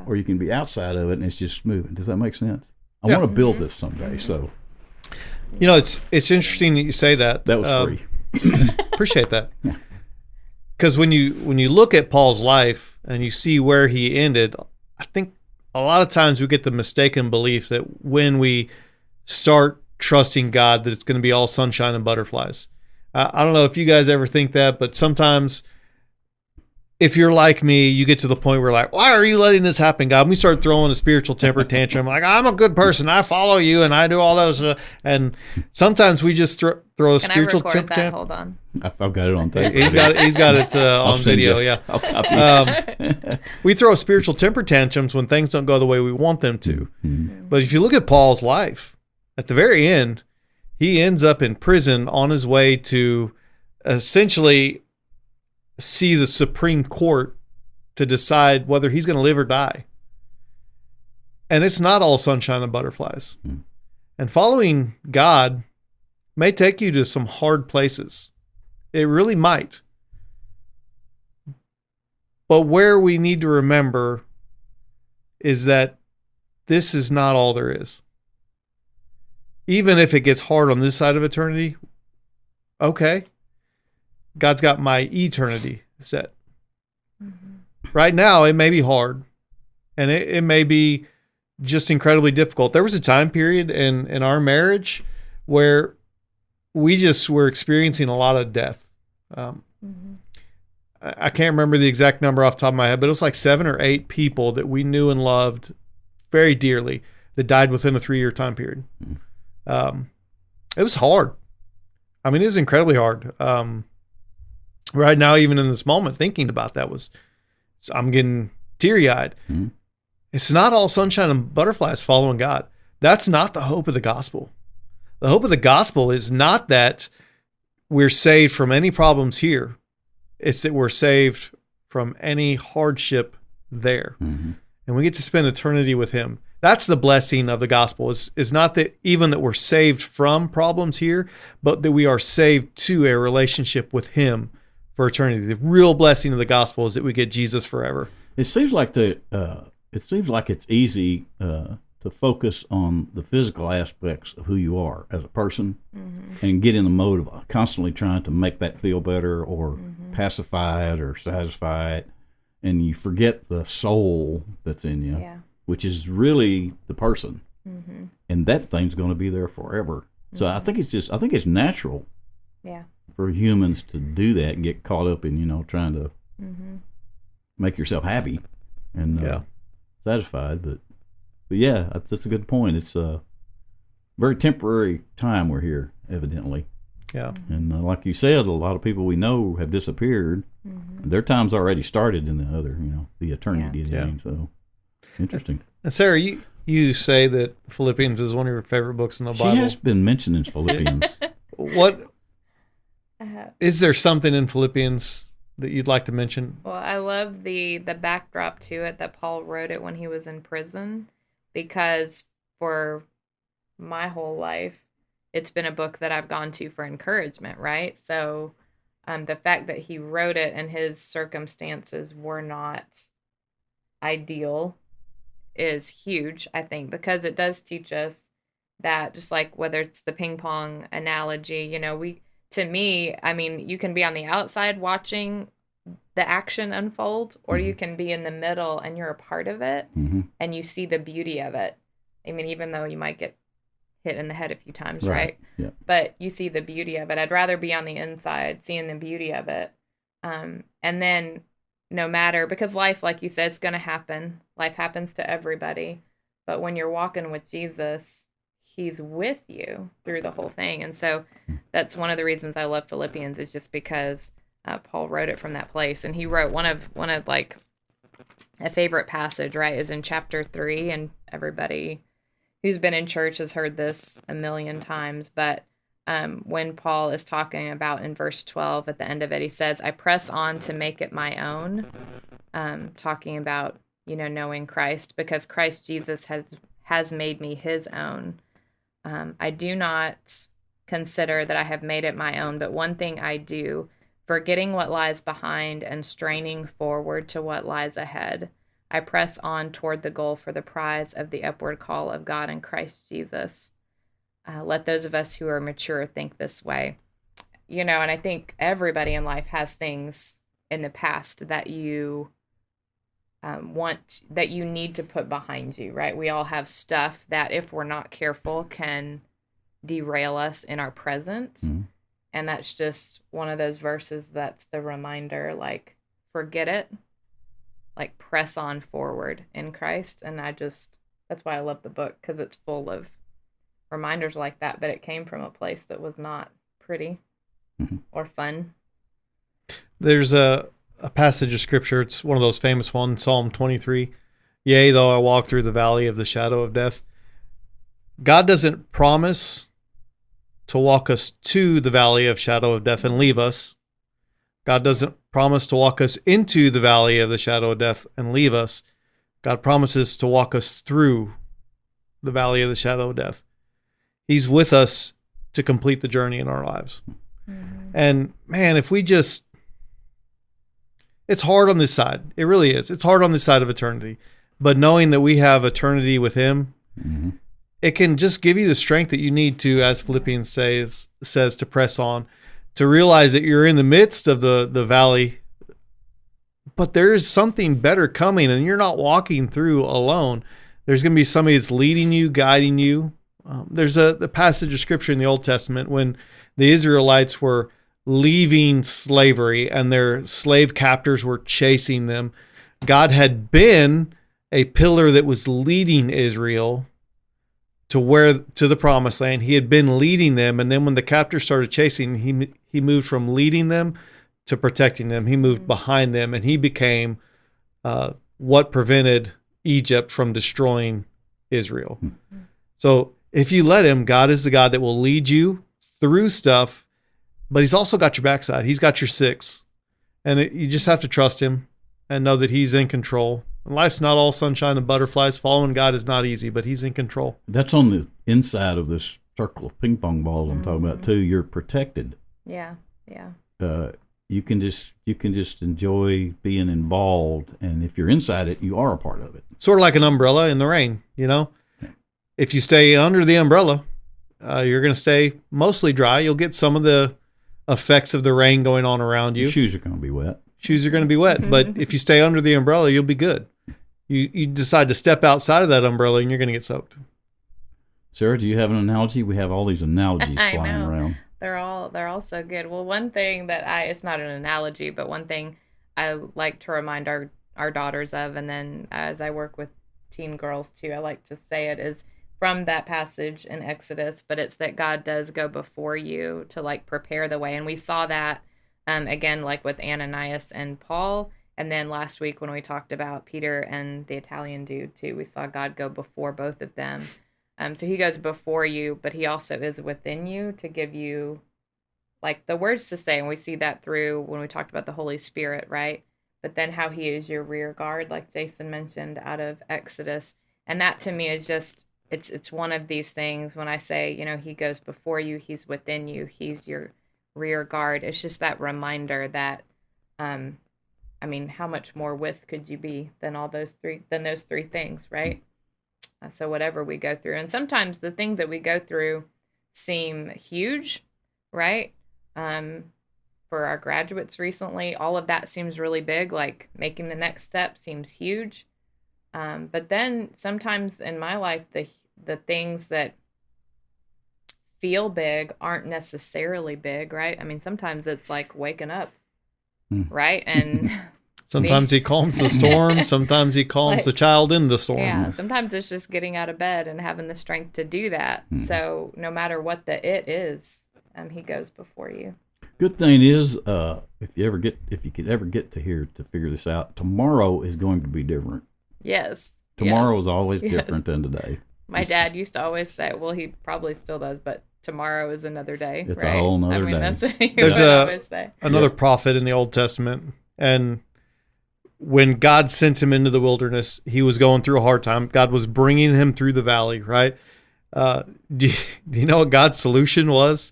A: or you can be outside of it, and it's just moving. Does that make sense? I want to build this someday. So,
C: it's interesting that you say that.
A: That was free.
C: Appreciate that. Because when you look at Paul's life and you see where he ended, I think a lot of times we get the mistaken belief that when we start trusting God, that it's going to be all sunshine and butterflies. I don't know if you guys ever think that, but sometimes if you're like me, you get to the point where like, why are you letting this happen, God? And we start throwing a spiritual temper tantrum. Like, I'm a good person. I follow you and I do all those. And sometimes we just throw a spiritual temper tantrum.
B: Hold on.
A: I've got it on tape.
C: He's got it on video. Yeah. We throw spiritual temper tantrums when things don't go the way we want them to. But if you look at Paul's life, at the very end, he ends up in prison on his way to essentially see the Supreme Court to decide whether he's going to live or die. And it's not all sunshine and butterflies. And following God may take you to some hard places. It really might. But where we need to remember is that this is not all there is. Even if it gets hard on this side of eternity, okay, God's got my eternity set. Right now, it may be hard, and it may be just incredibly difficult. There was a time period in our marriage where we just were experiencing a lot of death. I can't remember the exact number off the top of my head, but it was like 7 or 8 people that we knew and loved very dearly that died within a 3-year time period. It was hard. I mean, it was incredibly hard. Right now, even in this moment, thinking about that I'm getting teary-eyed. It's not all sunshine and butterflies following God. That's not the hope of the gospel. The hope of the gospel is not that we're saved from any problems here. It's that we're saved from any hardship there. And we get to spend eternity with him. That's the blessing of the gospel, is not that even that we're saved from problems here, but that we are saved to a relationship with him for eternity. The real blessing of the gospel is that we get Jesus forever.
A: It seems like it's easy to focus on the physical aspects of who you are as a person and get in the mode of constantly trying to make that feel better or pacify it or satisfy it, and you forget the soul that's in you, which is really the person, and that thing's going to be there forever. So I think it's natural for humans to do that and get caught up in trying to make yourself happy and satisfied. But yeah, that's a good point. It's a very temporary time we're here, evidently.
C: Yeah.
A: And like you said, a lot of people we know have disappeared. Their time's already started in the other, the eternity game. So interesting.
C: And Sarah, you say that Philippians is one of your favorite books in the Bible.
A: She has been mentioning Philippians.
C: What is there something in Philippians that you'd like to mention?
B: Well, I love the backdrop to it that Paul wrote it when he was in prison, because for my whole life, it's been a book that I've gone to for encouragement, right? So the fact that he wrote it and his circumstances were not ideal is huge, I think, because it does teach us that, just like whether it's the ping pong analogy, to me, I mean, you can be on the outside watching the action unfold, or you can be in the middle and you're a part of it and you see the beauty of it. I mean, even though you might get hit in the head a few times, right?
A: Yeah.
B: But you see the beauty of it. I'd rather be on the inside seeing the beauty of it. And then no matter, because life, like you said, it's going to happen. Life happens to everybody. But when you're walking with Jesus, he's with you through the whole thing. And so that's one of the reasons I love Philippians, is just because Paul wrote it from that place. And he wrote one of like a favorite passage, right, is in chapter 3. And everybody who's been in church has heard this a million times, but when Paul is talking about in verse 12 at the end of it, he says, I press on to make it my own, talking about, knowing Christ, because Christ Jesus has made me his own. I do not consider that I have made it my own, but one thing I do, forgetting what lies behind and straining forward to what lies ahead, I press on toward the goal for the prize of the upward call of God in Christ Jesus. Let those of us who are mature think this way. And I think everybody in life has things in the past that you that you need to put behind you, right? We all have stuff that, if we're not careful, can derail us in our present.
A: Mm-hmm.
B: And that's just one of those verses that's the reminder, like, forget it, like, press on forward in Christ. And that's why I love the book, because it's full of reminders like that, but it came from a place that was not pretty or fun.
C: There's a passage of scripture. It's one of those famous ones, Psalm 23. Yea, though I walk through the valley of the shadow of death. God doesn't promise to walk us to the valley of shadow of death and leave us. God doesn't promise to walk us into the valley of the shadow of death and leave us. God promises to walk us through the valley of the shadow of death. He's with us to complete the journey in our lives. Mm-hmm. And man, if we just, it's hard on this side. It really is. It's hard on this side of eternity. But knowing that we have eternity with him, mm-hmm. it can just give you the strength that you need to, as Philippians says, to press on, to realize that you're in the midst of the valley, but there is something better coming, and you're not walking through alone. There's going to be somebody that's leading you, guiding you. There's the passage of scripture in the Old Testament when the Israelites were leaving slavery and their slave captors were chasing them. God had been a pillar that was leading Israel to the promised land. He had been leading them, and then when the captors started chasing, he moved from leading them to protecting them. He moved behind them, and he became what prevented Egypt from destroying Israel. So if you let him, God is the God that will lead you through stuff, but he's also got your backside. He's got your six, and you just have to trust him and know that he's in control. And life's not all sunshine and butterflies. Following God is not easy, but he's in control.
A: That's on the inside of this circle of ping pong balls I'm talking about too. You're protected.
B: Yeah.
A: You can just enjoy being involved, and if you're inside it, you are a part of it.
C: Sort of like an umbrella in the rain, If you stay under the umbrella, you're going to stay mostly dry. You'll get some of the effects of the rain going on around you.
A: Your shoes are going to be wet.
C: But if you stay under the umbrella, you'll be good. You decide to step outside of that umbrella, and you're going to get soaked.
A: Sarah, do you have an analogy? We have all these analogies flying around.
B: They're all so good. Well, one thing that it's not an analogy, but one thing I like to remind our daughters of, and then as I work with teen girls too, I like to say it, is from that passage in Exodus, but it's that God does go before you to like prepare the way. And we saw that again, like with Ananias and Paul. And then last week when we talked about Peter and the Italian dude too, we saw God go before both of them. So he goes before you, but he also is within you to give you like the words to say. And we see that through when we talked about the Holy Spirit, right? But then how he is your rear guard, like Jason mentioned out of Exodus. And that to me is just, it's one of these things when I say, he goes before you, he's within you, he's your rear guard. It's just that reminder that, how much more with could you be than those three things, right? So whatever we go through, and sometimes the things that we go through seem huge, right? For our graduates recently, all of that seems really big, like making the next step seems huge. But then sometimes in my life, the things that feel big aren't necessarily big, right? Sometimes it's like waking up, right? And
C: sometimes he calms the storm. Sometimes he calms the child in the storm.
B: Yeah, sometimes it's just getting out of bed and having the strength to do that. So no matter what the it is, he goes before you.
A: Good thing is, if you could ever get to here to figure this out, tomorrow is going to be different.
B: Yes.
A: Tomorrow is always different than today.
B: My dad used to always say, well, he probably still does, but tomorrow is another day.
A: It's
B: right?
A: a whole nother day.
B: That's what you
C: There's
B: would always say.
C: another prophet in the Old Testament, and when God sent him into the wilderness, he was going through a hard time. God was bringing him through the valley, right? Do you know what God's solution was?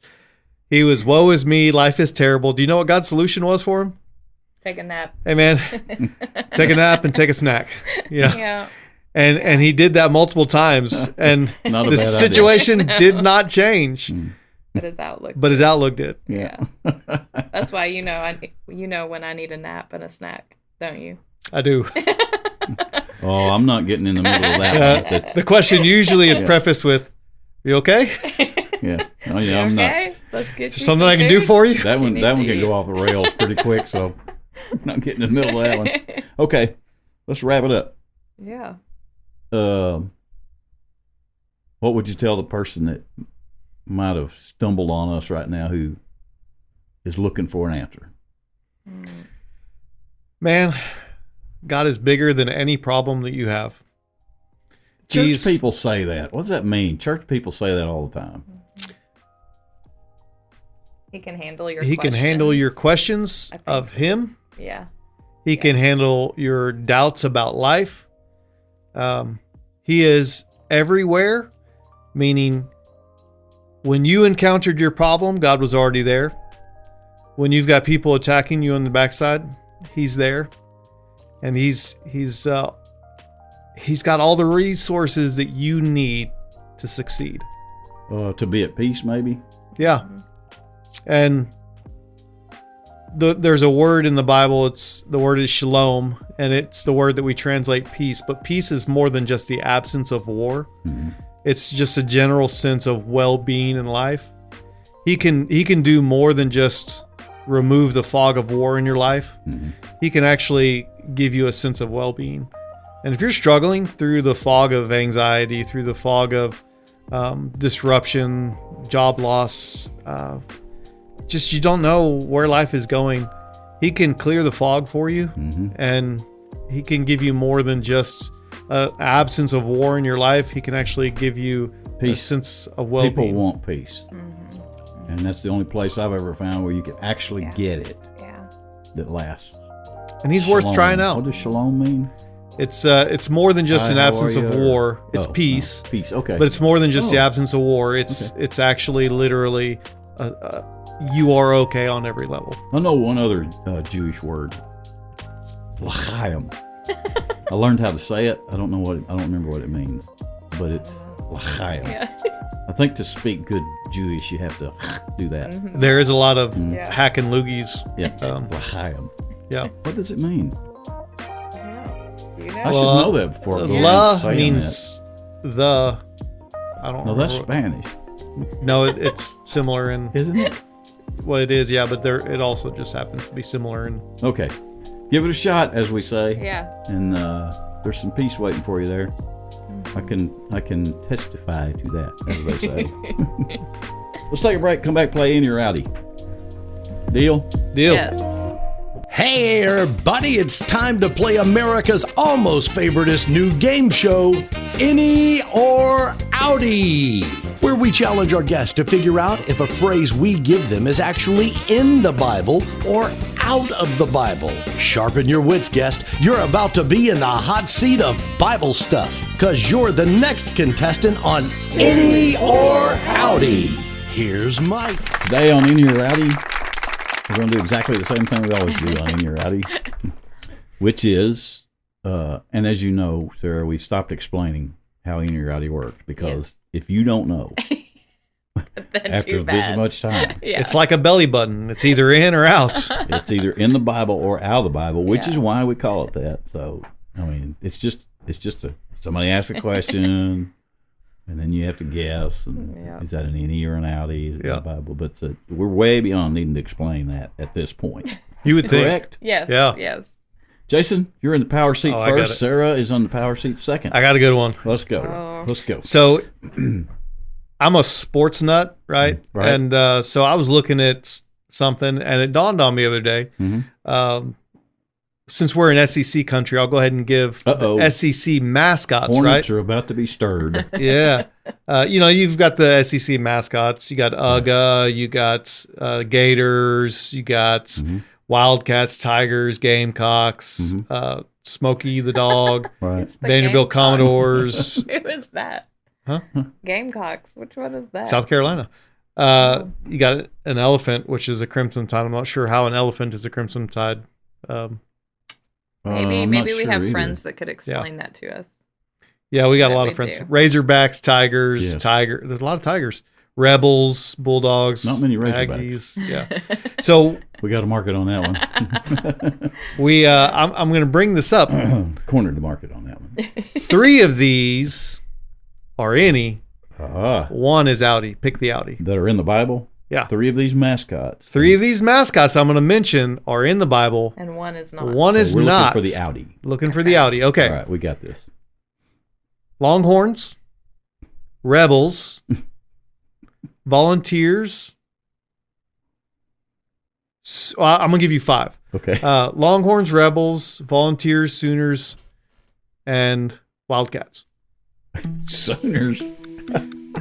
C: He was, woe is me, life is terrible. Do you know what God's solution was for him?
B: Take a nap.
C: Hey, man, take a nap and take a snack.
B: Yeah.
C: And he did that multiple times, and
A: Not a
C: the
A: bad
C: situation did not change,
B: But his outlook.
C: but his outlook did.
B: Yeah. That's why you know when I need a nap and a snack, don't you?
C: I do.
A: Oh, I'm not getting in the middle of that. one.
C: The question usually is prefaced with, "You okay?
A: Yeah. Oh, yeah, I'm
B: okay? Let's get you
C: Something
B: some
C: I can do
B: food.
C: for you?"
A: not. That one
B: to
A: can
B: eat.
A: go off the rails pretty quick, so I'm not getting in the middle of that one. Okay, let's wrap it up.
B: Yeah.
A: What would you tell the person that might have stumbled on us right now who is looking for an answer?
C: Man, God is bigger than any problem that you have.
A: Church people say that. What does that mean? Church people say that all the time.
B: He can handle your
C: He
B: questions.
C: can handle your questions
B: I think.
C: of him.
B: Yeah.
C: He can handle your doubts about life. He is everywhere, meaning when you encountered your problem, God was already there. When you've got people attacking you on the backside, he's there. And he's got all the resources that you need to succeed.
A: To be at peace, maybe?
C: Yeah. And there's a word in the Bible, the word is shalom, and it's the word that we translate peace. But peace is more than just the absence of war.
A: Mm-hmm.
C: It's just a general sense of well-being in life. He can do more than just remove the fog of war in your life.
A: Mm-hmm.
C: He can actually give you a sense of well-being. And if you're struggling through the fog of anxiety, through the fog of disruption, job loss, just you don't know where life is going, he can clear the fog for you.
A: Mm-hmm.
C: And he can give you more than just an absence of war in your life. He can actually give you
A: Peace.
C: a sense of well-being.
A: People want peace. And that's the only place I've ever found where you can actually get it that lasts.
C: And he's
A: Shalom.
C: worth trying out.
A: What does shalom mean?
C: It's more than just
A: Hi,
C: an
A: how
C: absence
A: are
C: of
A: you?
C: war. It's
A: Oh,
C: peace.
A: no. Peace, okay.
C: But it's more than just the
A: Oh.
C: absence of war. It's actually literally you are okay on every level.
A: I know one other Jewish word. L'chaim. I learned how to say it. I don't remember what it means. But it's l'chaim.
B: Yeah.
A: I think to speak good Jewish, you have to do that.
C: There is a lot of
B: Yeah.
C: hack and loogies.
A: Yeah.
C: Um,
A: L'chaim.
C: Yeah.
A: What does it mean?
B: You
A: I
B: know?
A: should know that before. I go
C: La
A: around saying
C: means the. I don't
A: that. No,
C: remember
A: that's
C: what-
A: Spanish,
C: No, it's similar in
A: isn't it?
C: what it is. Yeah, but it also just happens to be similar in.
A: Okay. Give it a shot, as we say.
B: Yeah.
A: And there's some peace waiting for you there. I can testify to that, as they say. Let's take a break. Come back, play Inny or Outty. Deal?
C: Deal.
B: Yes.
D: Hey everybody, it's time to play America's almost favoriteest new game show, Inny or Outty, where we challenge our guests to figure out if a phrase we give them is actually in the Bible or out of the Bible. Sharpen your wits, guest. You're about to be in the hot seat of Bible stuff, because you're the next contestant on Inny or Outty. Here's Mike.
A: Today on Inny or Outty, we're going to do exactly the same thing we always do on Inny or Outty, which is, and as you know, Sarah, we stopped explaining how Inny or Outty works, because if you don't know,
B: Then
A: after
B: too
A: this
B: bad.
A: much time,
B: Yeah.
C: It's like a belly button. It's either in or out.
A: it's either in the Bible or out of the Bible, which
B: Yeah.
A: is why we call it that. So, I mean, it's just somebody asks a question, and then you have to guess. And
B: Yeah.
A: is that an Inny or an Outy? Is it in
C: Yeah.
A: the Bible? But we're way beyond needing to explain that at this point.
C: You would think.
A: Correct?
B: Yes.
C: Yeah.
B: Yes.
A: Jason, you're in the power seat
C: Oh, I got
A: first.
C: it.
A: Sarah is on the power seat second.
C: I got a good one.
A: Let's go.
B: Oh.
A: Let's go.
C: So I'm a sports nut, right?
A: Right.
C: And so I was looking at something, and it dawned on me the other day.
A: Mhm.
C: since we're in SEC country, I'll go ahead and give the SEC mascots,
A: Hornets
C: right?
A: are about to be stirred.
C: Yeah. You've got the SEC mascots. You got UGA, you got Gators, you got Wildcats, Tigers, Gamecocks, Smokey the dog,
A: Right.
C: Vanderbilt Commodores.
B: Who is that?
C: Huh?
B: Gamecocks. Which one is that?
C: South Carolina. You got an elephant, which is a Crimson Tide. I'm not sure how an elephant is a Crimson Tide.
B: Maybe we have friends that could explain that to us.
C: Yeah, we got a lot of friends. Razorbacks, Tigers, Tiger. There's a lot of Tigers. Rebels, Bulldogs.
A: Not many
C: Aggies. Yeah. So
A: we got to market on that one.
C: I'm going to bring this up.
A: Cornered the market on that one.
C: 3 of these are Inny. One is Outty. Pick the Outty.
A: That are in the Bible?
C: Yeah.
A: 3 of these mascots.
C: 3 of these mascots I'm going to mention are in the Bible.
B: And one is not.
C: One is
A: we're
C: not.
A: Looking for the Outty.
C: Looking for the Outty. Okay.
A: All right, we got this.
C: Longhorns, Rebels, Volunteers. I'm going to give you 5.
A: Okay.
C: Longhorns, Rebels, Volunteers, Sooners, and Wildcats.
A: Sooners.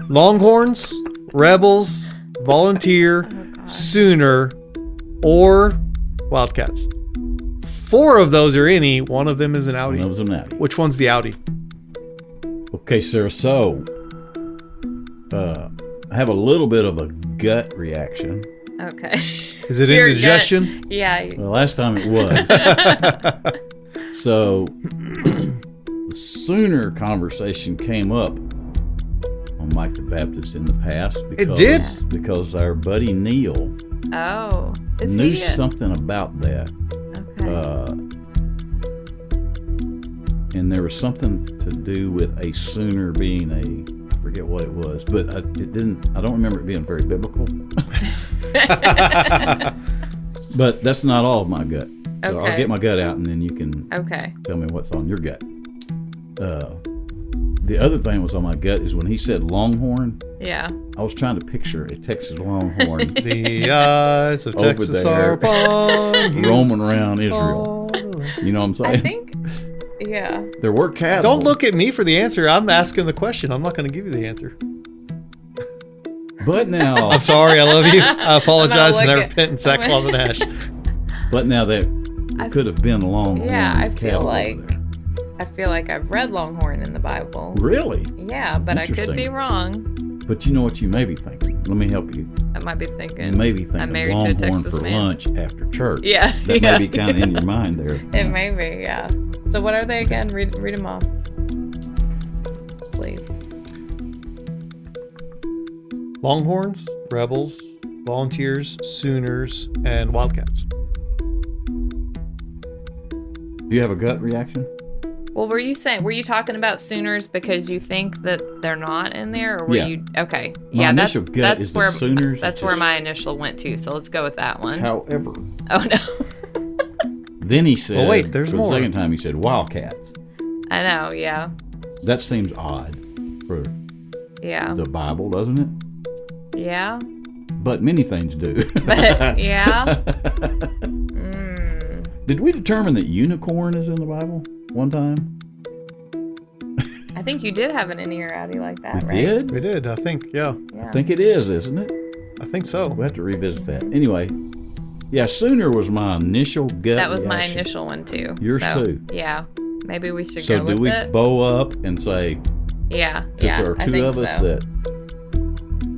C: Longhorns, Rebels, Volunteer, Sooner, or Wildcats. 4 of those are Inny. One of them is an Outty.
A: One of them's an Outty.
C: Which one's the Outty?
A: Okay, Sarah. So, I have a little bit of a gut reaction.
B: Okay.
C: Is it
B: Your
C: indigestion?
B: gut. Yeah.
A: The last time it was. So, the Sooner conversation came up on Mike the Baptist in the past. Because,
C: It did?
A: Because our buddy Neil knew
B: Is he
A: something about that.
B: Okay.
A: And there was something to do with a Sooner being I forget what it was, but I don't remember it being very biblical. But that's not all of my gut. So I'll get my gut out and then you can tell me what's on your gut. The other thing that was on my gut is when he said Longhorn.
B: Yeah.
A: I was trying to picture a Texas Longhorn.
C: The eyes of
A: Over
C: Texas
A: there.
C: are upon you.
A: Roaming around Israel. You know what I'm saying?
B: I think, yeah.
A: There were cattle.
C: Don't look at me for the answer. I'm asking the question. I'm not going to give you the answer.
A: But now,
C: I'm sorry. I love you. I apologize and I
B: look at-
C: repent in sackcloth and ash.
A: but now that could have been Longhorn.
B: Yeah, I feel
A: cattle over
B: like
A: there.
B: I've read Longhorn in the Bible.
A: Really?
B: Yeah, but I could be
A: Interesting.
B: wrong.
A: But you know what you may be thinking? Let me help you.
B: I might be thinking.
A: You may be
B: I'm
A: thinking
B: married to a
A: Longhorn
B: Texas
A: for
B: man.
A: lunch after church.
B: Yeah.
A: That
B: yeah.
A: may be kind of in your mind there.
B: It may be, yeah. So what are they again? Read them off, please.
C: Longhorns, Rebels, Volunteers, Sooners, and Wildcats.
A: Do you have a gut reaction?
B: Well, were you talking about Sooners because you think that they're not in there, or were
A: Yeah.
B: you okay?
A: My
B: Yeah,
A: initial gut
B: that's
A: is the
B: where
A: Sooners
B: that's
A: are
B: where
A: just-
B: my initial went to. So let's go with that one.
A: However,
B: Oh no.
A: then he said,
C: Oh, wait, there's
A: for
C: more.
A: the second time, he said Wildcats.
B: I know. Yeah.
A: That seems odd for
B: Yeah.
A: the Bible, doesn't it?
B: Yeah.
A: But many things do.
B: But yeah.
A: Did we determine that unicorn is in the Bible one time?
B: I think you did have an in-ear Outty like that,
A: We
B: right?
A: did?
C: We did, I think. Yeah,
B: Yeah.
A: I think it is, isn't it?
C: I think so.
A: We'll have to revisit that. Anyway, yeah, Sooner was my initial gut
B: That was my
A: reaction.
B: initial one too.
A: Yours
B: so,
A: too.
B: Yeah. Maybe we should
A: So
B: go
A: do
B: with
A: we
B: it.
A: bow up and say,
B: Yeah.
A: since
B: Yeah.
A: there are
B: I
A: two
B: think
A: of us
B: so.
A: that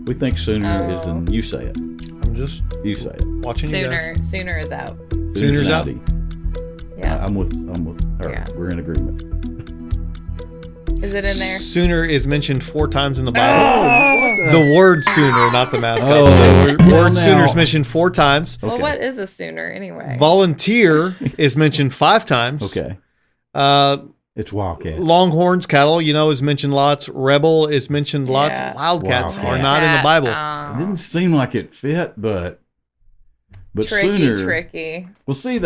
A: we think Sooner is,
B: Oh.
A: and you say it.
C: I'm just
A: You say it.
C: watching you guys.
B: Sooner is out.
C: Sooners
A: an
C: out.
A: Outty.
B: Yeah.
A: I'm with her.
B: Yeah.
A: We're in agreement.
B: Is it in there?
C: Sooner is mentioned 4 times in the Bible.
A: what
C: The word Sooner, not the mascot.
A: Oh,
C: the
A: well,
C: word
A: now-
C: Sooner is mentioned 4 times.
B: Well,
A: Okay.
B: what is a Sooner anyway?
C: Volunteer is mentioned 5 times.
A: Okay. It's Wildcat.
C: Longhorns, cattle, is mentioned lots. Rebel is mentioned lots.
B: Yeah.
C: Wildcats
A: Wildcat.
C: are not in the Bible.
A: It didn't seem like it fit, but
B: tricky,
A: Sooner.
B: tricky.
A: Well, see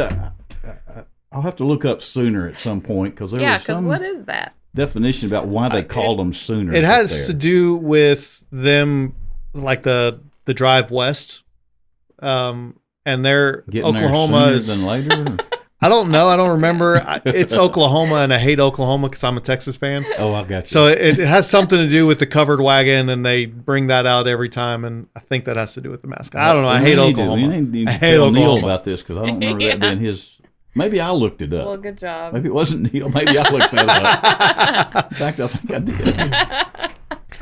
A: I'll have to look up Sooner at some point because there
B: Yeah,
A: was
B: because
A: some
B: what is that?
A: definition about why they called them Sooner.
C: It has to do with them, like the drive west, and their
A: Getting
C: Oklahoma
A: there sooner
C: is.
A: than later.
C: I don't know. I don't remember. It's Oklahoma, and I hate Oklahoma because I'm a Texas fan.
A: Oh, I got you.
C: So it has something to do with the covered wagon, and they bring that out every time, and I think that has to do with the mascot. I don't know. I hate Oklahoma.
A: We need
C: I
A: to
C: hate
A: tell Neil
C: Oklahoma.
A: about this because I don't remember that being his. Maybe I looked it up.
B: Well, good job.
A: Maybe it wasn't Neil. Maybe I looked that up. In fact, I think I did.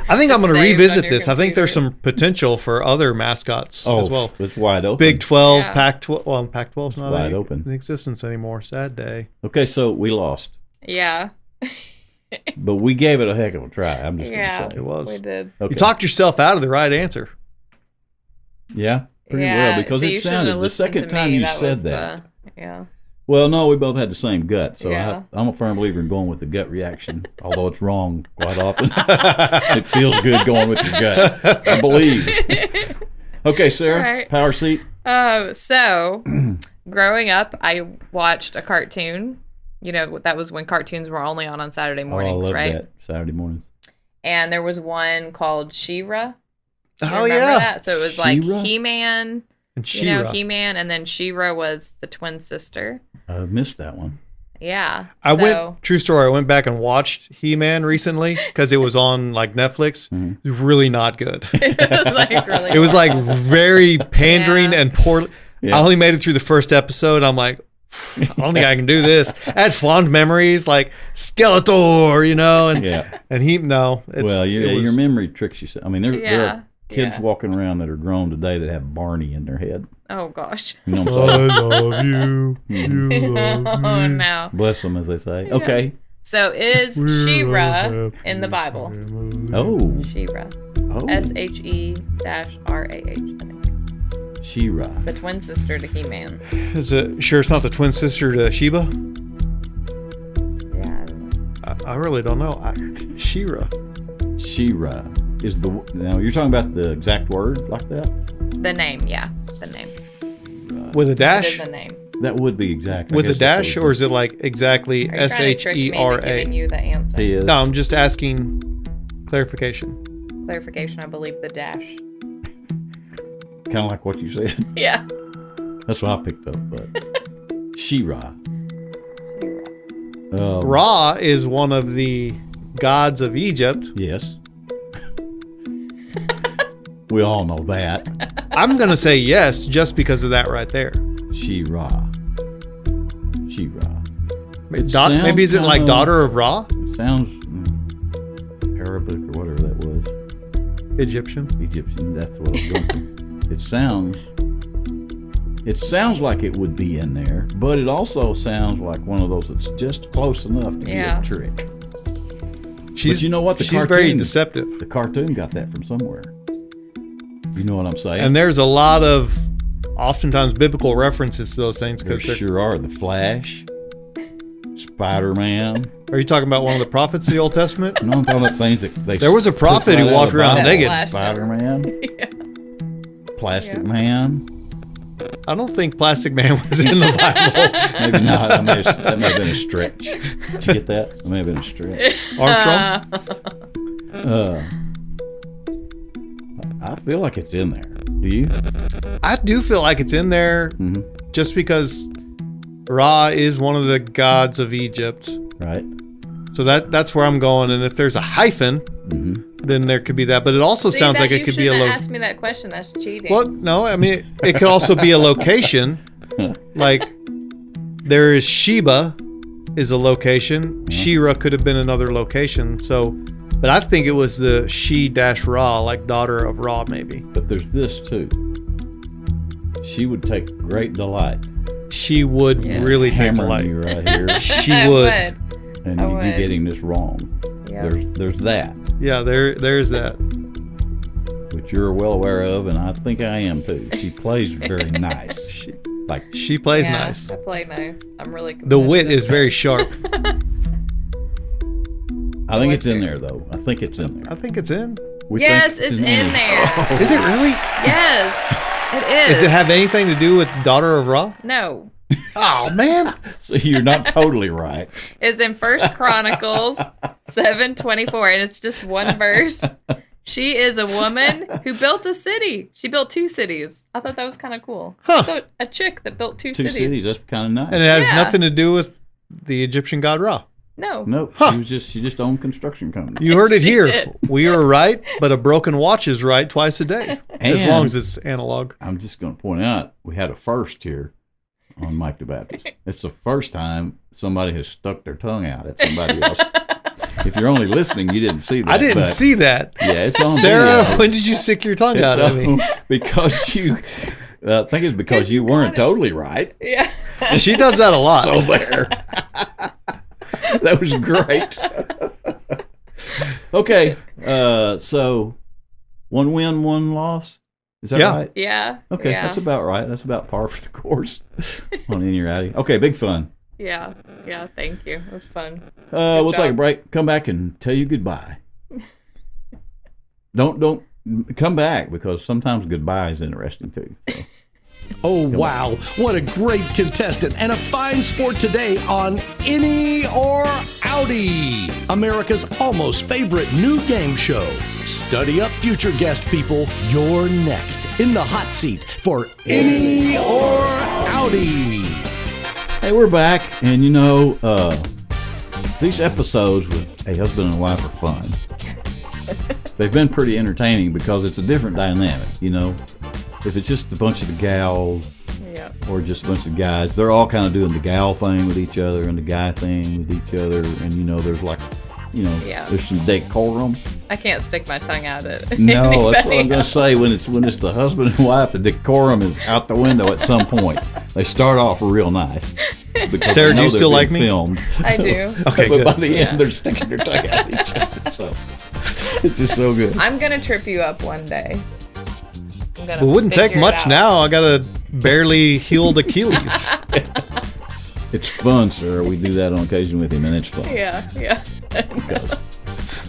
C: I think I'm going to
B: saved
C: revisit
B: on your
C: this. I think there's
B: computer.
C: some potential for other mascots
A: Oh,
C: as well.
A: it's wide open.
C: Big 12,
B: Yeah.
C: Pac-12. Well, Pac-12's not
A: wide open.
C: in existence anymore. Sad day.
A: Okay, so we lost,
B: Yeah.
A: but we gave it a heck of a try. I'm just
B: Yeah.
A: going to say.
C: It was.
B: We did.
A: Okay.
C: You talked yourself out of the right answer.
A: Yeah, pretty
B: Yeah.
A: well because
B: so you
A: it
B: shouldn't have
A: sounded the
B: listened
A: second
B: to
A: time
B: me.
A: you
B: That
A: said
B: was
A: that.
B: Yeah.
A: Well, no, we both had the same gut, so
B: Yeah.
A: I'm a firm believer in going with the gut reaction, although it's wrong quite often. It feels good going with your gut. I believe. Okay, Sarah,
B: Right.
A: power seat.
B: So growing up, I watched a cartoon. You know, that was when cartoons were only on Saturday mornings,
A: I love
B: right?
A: that. Saturday mornings.
B: And there was one called She-Ra. You
C: Oh,
B: remember
C: yeah.
B: that? So it was like
A: She-Ra?
B: He-Man,
C: And
B: you know,
C: She-Ra.
B: He-Man, and then She-Ra was the twin sister.
A: I missed that one.
B: Yeah.
C: True story, I went back and watched He-Man recently because it was on like Netflix.
A: Mhm.
C: It was really not good.
B: It was like really
C: It was like very pandering
B: Yeah.
C: and poor.
A: Yeah.
C: I only made it through the first episode. I'm like, I don't think I can do this. I had fond memories like Skeletor, you know, and
A: Yeah.
C: and no.
A: Well, your memory tricks you. I mean, there
B: Yeah.
A: are kids
B: Yeah.
A: walking around that are grown today that have Barney in their head.
B: Oh gosh.
A: You know what I'm saying?
C: love you. You love
B: Oh
C: me.
B: no.
A: Bless them, as they say.
B: Yeah.
A: Okay.
B: So is
C: We're
B: She-Ra
C: a
B: in the Bible?
A: Oh.
B: She-Ra.
A: Oh.
B: SHE-RAH. I think.
A: She-Ra.
B: The twin sister to He-Man.
C: Is it sure it's not the twin sister to Sheba?
B: Yeah. I don't know.
C: I really don't know. She-Ra.
A: She-Ra is the. Now you're talking about the exact word like that.
B: The name, yeah. The name.
C: With a
B: It
C: dash?
B: is the name.
A: That would be exact. I
C: With a
A: guess that's
C: dash,
A: what
C: or is it like exactly
B: Are you trying to trick me into
C: SHERA?
B: giving you the answer?
A: it is?
C: No, I'm just asking clarification.
B: Clarification, I believe the dash.
A: Kind of like what you said.
B: Yeah.
A: That's what I picked up. But She-Ra.
C: Ra is one of the gods of Egypt.
A: Yes. We all know that.
C: I'm going to say yes just because of that right there.
A: She-Ra. She-Ra.
C: Maybe is it like
A: kinda-
C: daughter of Ra?
A: It sounds Arabic or whatever that was.
C: Egyptian.
A: Egyptian. That's what I was going for. It sounds like it would be in there, but it also sounds like one of those that's just close enough to be
B: Yeah.
A: a trick.
C: She's,
A: But you know what? The
C: she's very
A: cartoon-
C: deceptive.
A: The cartoon got that from somewhere. You know what I'm saying?
C: And there's a lot of oftentimes biblical references to those things.
A: There
C: Because
A: sure are. The Flash, Spider-Man.
C: Are you talking about one of the prophets of the Old Testament?
A: No, I'm talking about things that they.
C: There was a prophet who
A: took right
C: walked
A: out of
C: around
A: the
C: naked.
B: Flash.
A: Spider-Man, Plastic
B: Yeah.
A: Man.
C: I don't think Plastic Man was in the Bible.
A: Maybe not. That may have been a stretch. Did you get that? That may have been a stretch.
C: Armstrong?
A: I feel like it's in there. Do you?
C: I do feel like it's in there
A: Mm-hmm.
C: just because Ra is one of the gods of Egypt.
A: Right.
C: So that's where I'm going. And if there's a hyphen,
A: Mm-hmm.
C: then there could be that. But it also
B: See,
C: sounds
B: that
C: like it
B: you
C: could be a
B: shouldn't have
C: location.
B: asked me that question. That's cheating.
C: Well, no, I mean, it could also be a location. Like, there is Sheba is a location. She-Ra could have been another location. So, but I think it was the She-Ra, like daughter of Ra, maybe.
A: But there's this too. She would take great delight
C: She would
B: Yeah.
C: really take
A: hammering
C: delight.
A: you right here,
C: She
B: I
C: would.
A: and
B: I
A: you
B: would.
A: getting this wrong.
B: Yep.
A: There's that,
C: Yeah, there's that.
A: which you're well aware of, and I think I am too. She plays very nice. Like
C: She plays
B: Yeah,
C: nice.
B: I play nice. I'm really
C: The wit
B: convinced
C: is very sharp.
A: I think it's in there though. I think it's in
C: I
A: there.
C: think it's in.
A: We
B: Yes,
A: think
B: it's in there.
C: Is it really?
B: Yes, it is.
C: Does it have anything to do with daughter of Ra?
B: No.
C: Oh man.
A: So you're not totally right.
B: It's in First Chronicles 7:24, and it's just one verse. She is a woman who built a city. She built 2 cities. I thought that was kind of cool.
C: Huh.
B: So a chick that built two
A: Two cities. That's kind of nice.
C: And it has
B: Yeah.
C: nothing to do with the Egyptian god Ra.
B: No.
A: Nope.
C: Huh.
A: She just owned construction company.
C: You heard it
B: She
C: here.
B: did.
C: We are right, but a broken watch is right twice a day, as
A: And-
C: long as it's analog.
A: I'm just going to point out we had a first here on Mike the Baptist. It's the first time somebody has stuck their tongue out at somebody else. If you're only listening, you didn't see that.
C: I didn't
A: but
C: see that.
A: Yeah, it's on
C: Sarah,
A: video.
C: when did you stick your tongue
A: It's
C: out at me?
A: on- because you. I think it's because you weren't totally right.
B: Yeah.
C: She does that a lot.
A: So there. That was great. Okay, so 1 win, 1 loss. Is that
C: Yeah.
A: right?
B: Yeah.
A: Okay,
B: Yeah.
A: that's about right. That's about par for the course on Inny or Outty. Okay, big fun.
B: Yeah. Yeah. Thank you. It was fun.
A: We'll take a
B: job.
A: break. Come back and tell you goodbye. Don't come back because sometimes goodbye is interesting too. So.
D: Oh, wow. What a great contestant and a fine sport today on Inny or Outty, America's almost favorite new game show. Study up, future guest people. You're next in the hot seat for Inny or Outty.
A: Hey, we're back, and you know, these episodes with a husband and wife are fun. They've been pretty entertaining because it's a different dynamic, you know. If it's just a bunch of the gals
B: Yeah.
A: or just a bunch of guys, they're all kind of doing the gal thing with each other and the guy thing with each other, and you know, there's like, you know,
B: Yeah.
A: there's some decorum.
B: I can't stick my tongue out at
A: No, that's what
B: anybody
A: I'm gonna
B: else.
A: say. When it's the husband and wife, the decorum is out the window at some point. They start off real nice. Because
C: Sarah,
A: they know
C: do you
A: they're
C: still like
A: being
C: me?
A: Filmed.
B: I do.
C: Okay,
A: But
C: good.
A: by the end,
B: Yeah.
A: they're sticking their tongue out at each other. So it's just so good.
B: I'm gonna trip you up one day. I'm gonna
C: It wouldn't take
B: figure it
C: much
B: out.
C: now. I got a barely healed Achilles.
A: It's fun, sir. We do that on occasion with him, and it's fun.
B: Yeah. Yeah.
A: Because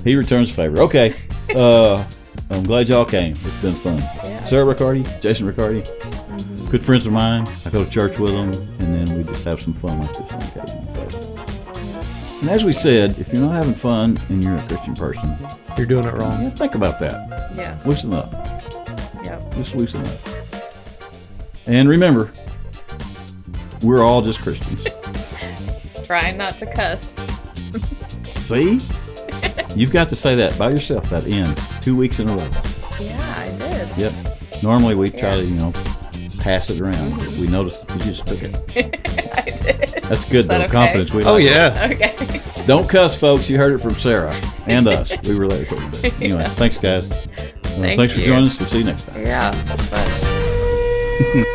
A: he returns favor. Okay. I'm glad y'all came. It's been fun.
B: Yeah.
A: Sarah Ricciardi, Jason Ricciardi, good friends of mine. I go to church with them, and then we just have some fun like this on occasion. So. And as we said, if you're not having fun and you're a Christian person,
C: You're doing it wrong.
A: yeah, think about that.
B: Yeah.
A: Loosen up.
B: Yeah.
A: Just loosen up. And remember, we're all just Christians.
B: Try not to cuss.
A: See? You've got to say that by yourself, that end, 2 weeks in a row.
B: Yeah, I did.
A: Yep. Normally we try
B: Yeah.
A: to, you know, pass it around. But we noticed that you just took it.
B: I did.
A: That's good,
B: Is that
A: though.
B: okay?
A: Confidence. We
C: Oh,
A: like it.
C: yeah.
B: Okay.
A: Don't cuss, folks. You heard it from Sarah and us. We were there too. But anyway, thanks, guys.
B: Thank
A: Thanks for
B: you.
A: joining us. We'll see you next time.
B: Yeah. That's fun.